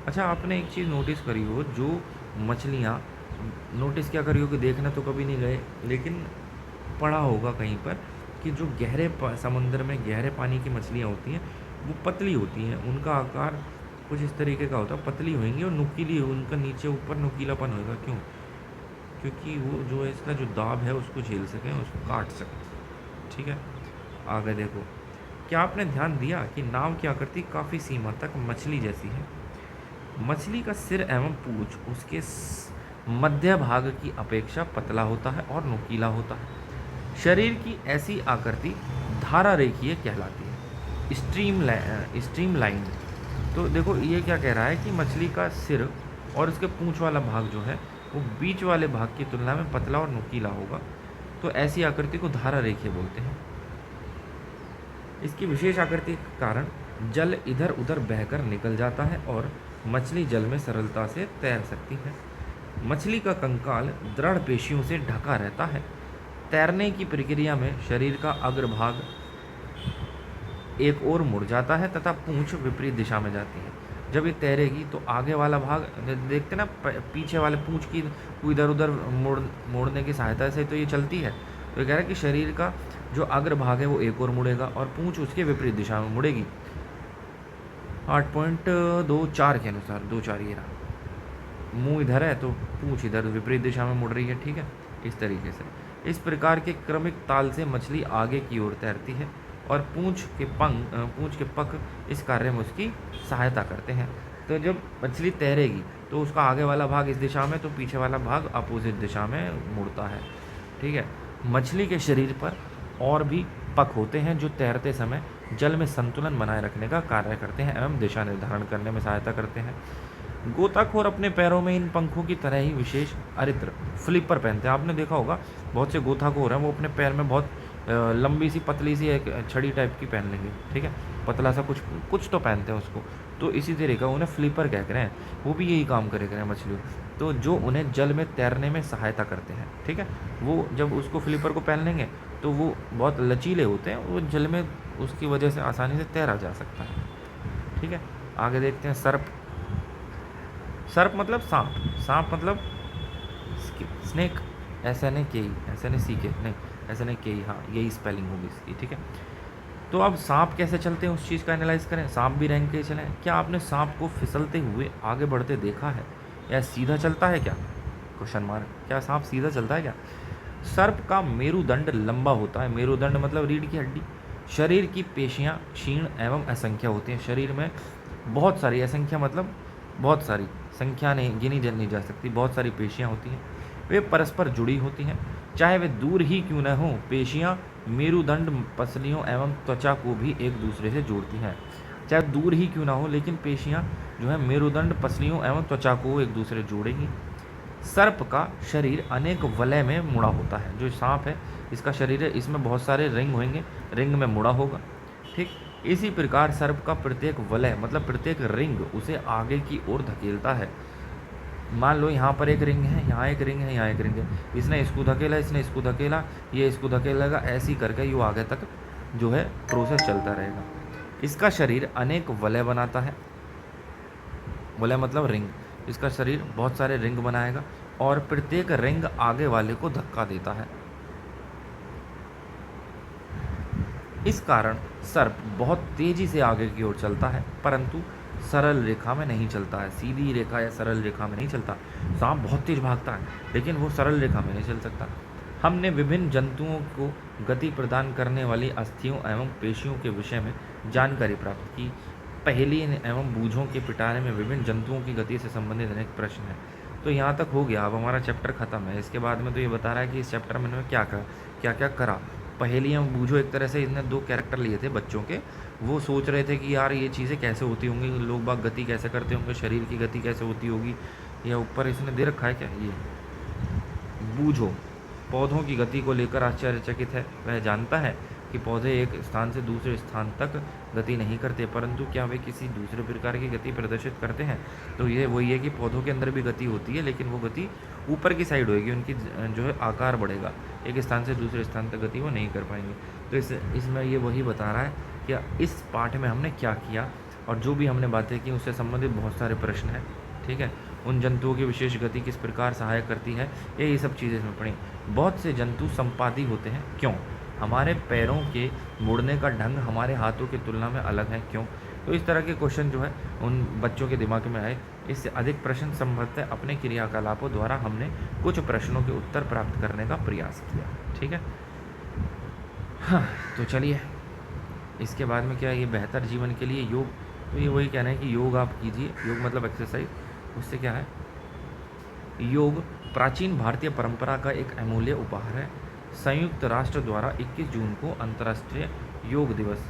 Speaker 1: अच्छा, आपने एक चीज़ नोटिस करी हो, जो मछलियाँ, नोटिस क्या करी हो कि देखने तो कभी नहीं गए, लेकिन पढ़ा होगा कहीं पर कि जो गहरे समंदर में गहरे पानी की मछलियाँ होती हैं वो पतली होती हैं, उनका आकार कुछ इस तरीके का होता है, पतली होंगी और नुकीली, उनका नीचे ऊपर नुकीलापन होगा। क्यों? क्योंकि वो जो है इसका जो दाब है उसको झेल सकें, उसको काट सकें। ठीक है, आगे देखो, क्या आपने ध्यान दिया कि नाव की आकृति काफ़ी सीमा तक मछली जैसी है। मछली का सिर एवं पूंछ उसके मध्य भाग की अपेक्षा पतला होता है और नुकीला होता है। शरीर की ऐसी आकृति धारा रेखीय कहलाती है, स्ट्रीम लाइन। तो देखो ये क्या कह रहा है कि मछली का सिर और उसके पूंछ वाला भाग जो है वो बीच वाले भाग की तुलना में पतला और नुकीला होगा, तो ऐसी आकृति को धारा रेखीय बोलते हैं। इसकी विशेष आकृति के कारण जल इधर उधर बहकर निकल जाता है और मछली जल में सरलता से तैर सकती है। मछली का कंकाल दृढ़ पेशियों से ढका रहता है। तैरने की प्रक्रिया में शरीर का अग्रभाग एक ओर मुड़ जाता है तथा पूंछ विपरीत दिशा में जाती है। जब ये तैरेगी तो आगे वाला भाग, देखते ना पीछे वाले पूंछ की इधर उधर मोड़ने की सहायता से तो ये चलती है। तो ये कह रहा है कि शरीर का जो अग्रभाग है वो एक ओर मुड़ेगा और पूंछ उसके विपरीत दिशा में मुड़ेगी। 8.24 के अनुसार 2.4 ये रहा। मुंह इधर है तो पूंछ इधर विपरीत दिशा में मुड़ रही है। ठीक है, इस तरीके से इस प्रकार के क्रमिक ताल से मछली आगे की ओर तैरती है और पूंछ के पक इस कार्य में उसकी सहायता करते हैं। तो जब मछली तैरेगी तो उसका आगे वाला भाग इस दिशा में, तो पीछे वाला भाग अपोजिट दिशा में मुड़ता है। ठीक है, मछली के शरीर पर और भी पक होते हैं जो तैरते समय जल में संतुलन बनाए रखने का कार्य करते हैं एवं दिशा निर्धारण करने में सहायता करते हैं। गोताखोर अपने पैरों में इन पंखों की तरह ही विशेष अरित्र फ्लिपर पहनते हैं। आपने देखा होगा बहुत से गोताखोर हैं वो अपने पैर में बहुत लंबी सी पतली सी एक छड़ी टाइप की पहन लेंगे। ठीक है, पतला सा कुछ तो पहनते हैं उसको, तो इसी तरह का उन्हें फ्लिपर कह रहे हैं। वो भी यही काम करे हैं मछलियों, तो जो उन्हें जल में तैरने में सहायता करते हैं। ठीक है, वो जब उसको फ्लिपर को पहन लेंगे तो वो बहुत लचीले होते हैं, वो जल में उसकी वजह से आसानी से तैरा जा सकता है। ठीक है, आगे देखते हैं सर्प। सर्प मतलब सांप, सांप मतलब स्नेक, SNAKE नहीं, SNAKE, हाँ यही स्पेलिंग होगी इसकी। ठीक है, तो अब सांप कैसे चलते हैं उस चीज़ का एनालाइज करें। सांप भी रैंक के चलें। क्या आपने सांप को फिसलते हुए आगे बढ़ते देखा है या सीधा चलता है क्या? Question mark. क्या सांप सीधा चलता है क्या? सर्प का मेरुदंड लंबा होता है। मेरुदंड मतलब रीढ़ की हड्डी। शरीर की पेशियां क्षीण एवं असंख्य होती हैं। शरीर में बहुत सारी, असंख्य मतलब बहुत सारी, संख्या नहीं गिनी नहीं जा सकती, बहुत सारी पेशियां होती हैं। वे परस्पर जुड़ी होती हैं, चाहे वे दूर ही क्यों न हों। पेशियां मेरुदंड, पसलियों एवं त्वचा को भी एक दूसरे से जोड़ती हैं। चाहे दूर ही क्यों ना हो, लेकिन पेशियां जो है मेरुदंड, पसलियों एवं त्वचा को एक दूसरे जोड़ेंगी। सर्प का शरीर अनेक वलय में मुड़ा होता है। जो सांप है इसका शरीर है, इसमें बहुत सारे रिंग होंगे, रिंग में मुड़ा होगा। ठीक, इसी प्रकार सर्प का प्रत्येक वलय मतलब प्रत्येक रिंग उसे आगे की ओर धकेलता है। मान लो यहाँ पर एक रिंग है, यहाँ एक रिंग है, यहाँ एक रिंग है, इसने इसको धकेला, इसने इसको धकेला, ये इसको धकेलेगा, ऐसे ही करके ये आगे तक जो है प्रोसेस चलता रहेगा। इसका शरीर अनेक वलय बनाता है। वलय मतलब रिंग। इसका शरीर बहुत सारे रिंग बनाएगा और प्रत्येक रिंग आगे वाले को धक्का देता है। इस कारण सर्प बहुत तेजी से आगे की ओर चलता है, परंतु सरल रेखा में नहीं चलता है। सीधी रेखा या सरल रेखा में नहीं चलता। सांप बहुत तेज भागता है लेकिन वो सरल रेखा में नहीं चल सकता। हमने विभिन्न जंतुओं को गति प्रदान करने वाली अस्थियों एवं पेशियों के विषय में जानकारी प्राप्त की। पहेली एवं बूझों के पिटारे में विभिन्न जंतुओं की गति से संबंधित अनेक प्रश्न हैं। तो यहाँ तक हो गया, अब हमारा चैप्टर खत्म है। इसके बाद में तो ये बता रहा है कि इस चैप्टर में इन्होंने क्या क्या करा। पहेलियाँ बूझो, एक तरह से इन्होंने 2 कैरेक्टर लिए थे बच्चों के, वो सोच रहे थे कि यार ये चीज़ें कैसे होती होंगी, लोग बाग गति कैसे करते होंगे, शरीर की गति कैसे होती होगी, या ऊपर इसने दे रखा है क्या, ये बूझो। पौधों की गति को लेकर आश्चर्यचकित है। वह जानता है कि पौधे एक स्थान से दूसरे स्थान तक गति नहीं करते, परंतु क्या वे किसी दूसरे प्रकार की गति प्रदर्शित करते हैं। तो ये वही है कि पौधों के अंदर भी गति होती है, लेकिन वो गति ऊपर की साइड होगी, उनकी जो है आकार बढ़ेगा, एक स्थान से दूसरे स्थान तक गति वो नहीं कर पाएंगे। तो इसमें ये वही बता रहा है कि इस पाठ में हमने क्या किया, और जो भी हमने बातें की उससे संबंधित बहुत सारे प्रश्न हैं। ठीक है, उन जंतुओं की विशेष गति किस प्रकार सहायक करती है, ये सब चीज़ें इसमें पढ़ी। बहुत से जंतु संपादी होते हैं, क्यों? हमारे पैरों के मुड़ने का ढंग हमारे हाथों की तुलना में अलग है, क्यों? तो इस तरह के क्वेश्चन जो है उन बच्चों के दिमाग में आए। इससे अधिक प्रश्न संभवतः अपने क्रियाकलापों द्वारा हमने कुछ प्रश्नों के उत्तर प्राप्त करने का प्रयास किया। ठीक है, हाँ, तो चलिए इसके बाद में क्या है, ये बेहतर जीवन के लिए योग। तो ये वही कहना है कि योग आप कीजिए, योग मतलब एक्सरसाइज। उससे क्या है, योग प्राचीन भारतीय परंपरा का एक अमूल्य उपहार है। संयुक्त राष्ट्र द्वारा 21 जून को अंतर्राष्ट्रीय योग दिवस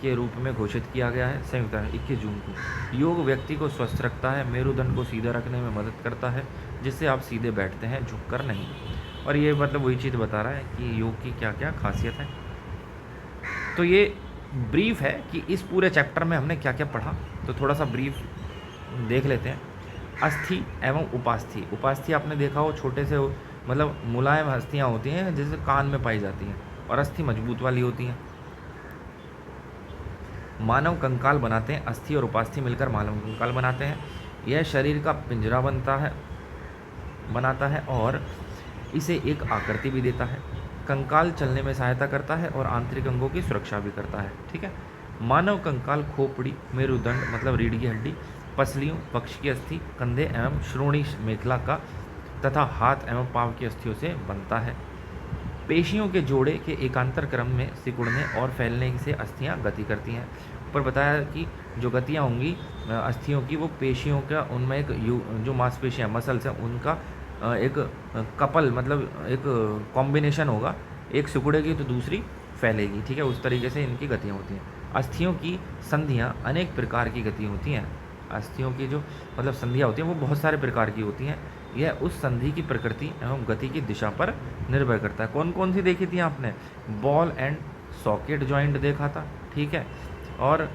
Speaker 1: के रूप में घोषित किया गया है। संयुक्त राष्ट्र 21 जून को। योग व्यक्ति को स्वस्थ रखता है, मेरुदंड को सीधा रखने में मदद करता है, जिससे आप सीधे बैठते हैं, झुककर नहीं। और ये मतलब वही चीज़ बता रहा है कि योग की क्या क्या खासियत है। तो ये ब्रीफ है कि इस पूरे चैप्टर में हमने क्या क्या पढ़ा, तो थोड़ा सा ब्रीफ देख लेते हैं। अस्थि एवं उपास्थि। उपास्थि आपने देखा हो, छोटे से मतलब मुलायम अस्थियाँ होती हैं जैसे कान में पाई जाती हैं, और अस्थि मजबूत वाली होती हैं। मानव कंकाल बनाते हैं, अस्थि और उपास्थि मिलकर मानव कंकाल बनाते हैं। यह शरीर का पिंजरा बनाता है और इसे एक आकृति भी देता है। कंकाल चलने में सहायता करता है और आंतरिक अंगों की सुरक्षा भी करता है। ठीक है, मानव कंकाल खोपड़ी, मेरुदंड मतलब रीढ़ की हड्डी, पसलियों, पक्ष की अस्थि, कंधे एवं श्रोणी मेखला का तथा हाथ एवं पांव की अस्थियों से बनता है। पेशियों के जोड़े के एकांतर क्रम में सिकुड़ने और फैलने से अस्थियां गति करती हैं। ऊपर बताया कि जो गतियां होंगी अस्थियों की, वो पेशियों का, उनमें एक जो मांसपेशियां मसल्स हैं उनका एक कपल मतलब एक कॉम्बिनेशन होगा, एक सिकुड़ेगी तो दूसरी फैलेगी। ठीक है, उस तरीके से इनकी गतियाँ होती हैं। अस्थियों की संधियाँ अनेक प्रकार की गति होती हैं। अस्थियों की जो मतलब संधियाँ होती हैं वो बहुत सारे प्रकार की होती हैं। यह उस संधि की प्रकृति एवं गति की दिशा पर निर्भर करता है। कौन कौन सी देखी थी आपने? बॉल एंड सॉकेट जॉइंट देखा था, ठीक है, और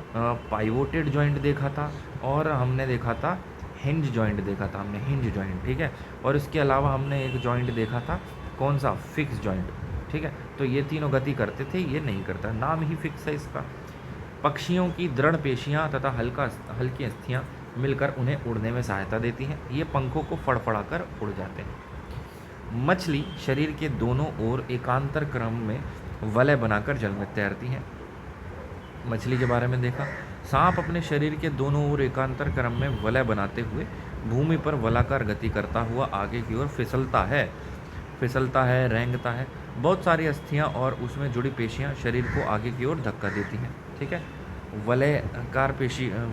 Speaker 1: पाइवोटेड जॉइंट देखा था, और हमने देखा था हिंज जॉइंट देखा था हमने, हिंज जॉइंट। ठीक है, और इसके अलावा हमने एक जॉइंट देखा था, कौन सा? Fix joint. ठीक है, तो ये तीनों गति करते थे, ये नहीं करता, नाम ही फिक्स है इसका। पक्षियों की दृढ़ पेशियाँ तथा हल्की अस्थियाँ मिलकर उन्हें उड़ने में सहायता देती हैं। ये पंखों को फड़फड़ाकर उड़ जाते हैं। मछली शरीर के दोनों ओर एकांतर क्रम में वलय बनाकर जल में तैरती हैं। मछली के बारे में देखा। सांप अपने शरीर के दोनों ओर एकांतर क्रम में वलय बनाते हुए भूमि पर वलाकार गति करता हुआ आगे की ओर फिसलता है, रेंगता है। बहुत सारी अस्थियां और उसमें जुड़ी पेशियां शरीर को आगे की ओर धक्का देती हैं। ठीक है,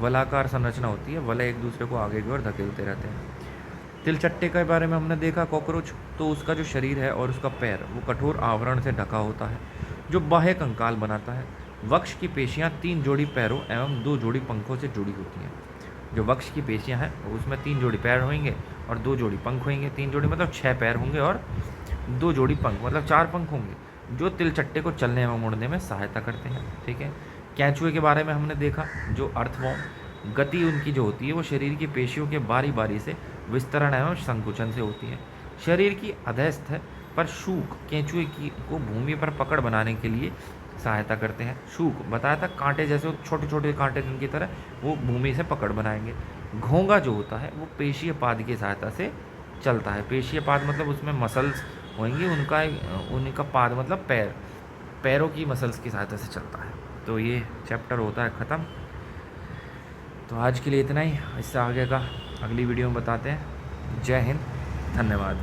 Speaker 1: वलाकार संरचना होती है, वलय एक दूसरे को आगे की ओर धकेलते रहते हैं। तिलचट्टे के बारे में हमने देखा, कॉकरोच, तो उसका जो शरीर है और उसका पैर वो कठोर आवरण से ढका होता है जो बाह्य कंकाल बनाता है। वक्ष की पेशियां 3 जोड़ी पैरों एवं 2 जोड़ी पंखों से जुड़ी होती हैं। जो वक्ष की पेशियां हैं उसमें 3 जोड़ी पैर होंगे और 2 जोड़ी पंख होंगे। 3 जोड़ी मतलब 6 पैर होंगे और 2 जोड़ी पंख मतलब 4 पंख होंगे, जो तिलचट्टे को चलने एवं मुड़ने में सहायता करते हैं। ठीक है, कैंचुए के बारे में हमने देखा, जो अर्थवॉर्म, गति उनकी जो होती है वो शरीर की पेशियों के बारी बारी से विस्तरण एवं संकुचन से होती है। शरीर की अधस्थ पर शूक केंचुए को भूमि पर पकड़ बनाने के लिए सहायता करते हैं। शूक बताया था, कांटे जैसे छोटे छोटे कांटे जिनकी तरह वो भूमि से पकड़ बनाएंगे। घोंगा जो होता है वो पेशीय पाद की सहायता से चलता है। पेशीय पाद मतलब उसमें मसल्स होंगी, उनका पाद मतलब पैरों की मसल्स की सहायता से चलता है। तो ये चैप्टर होता है ख़त्म। तो आज के लिए इतना ही, इससे आगे का अगली वीडियो में बताते हैं। जय हिंद, धन्यवाद।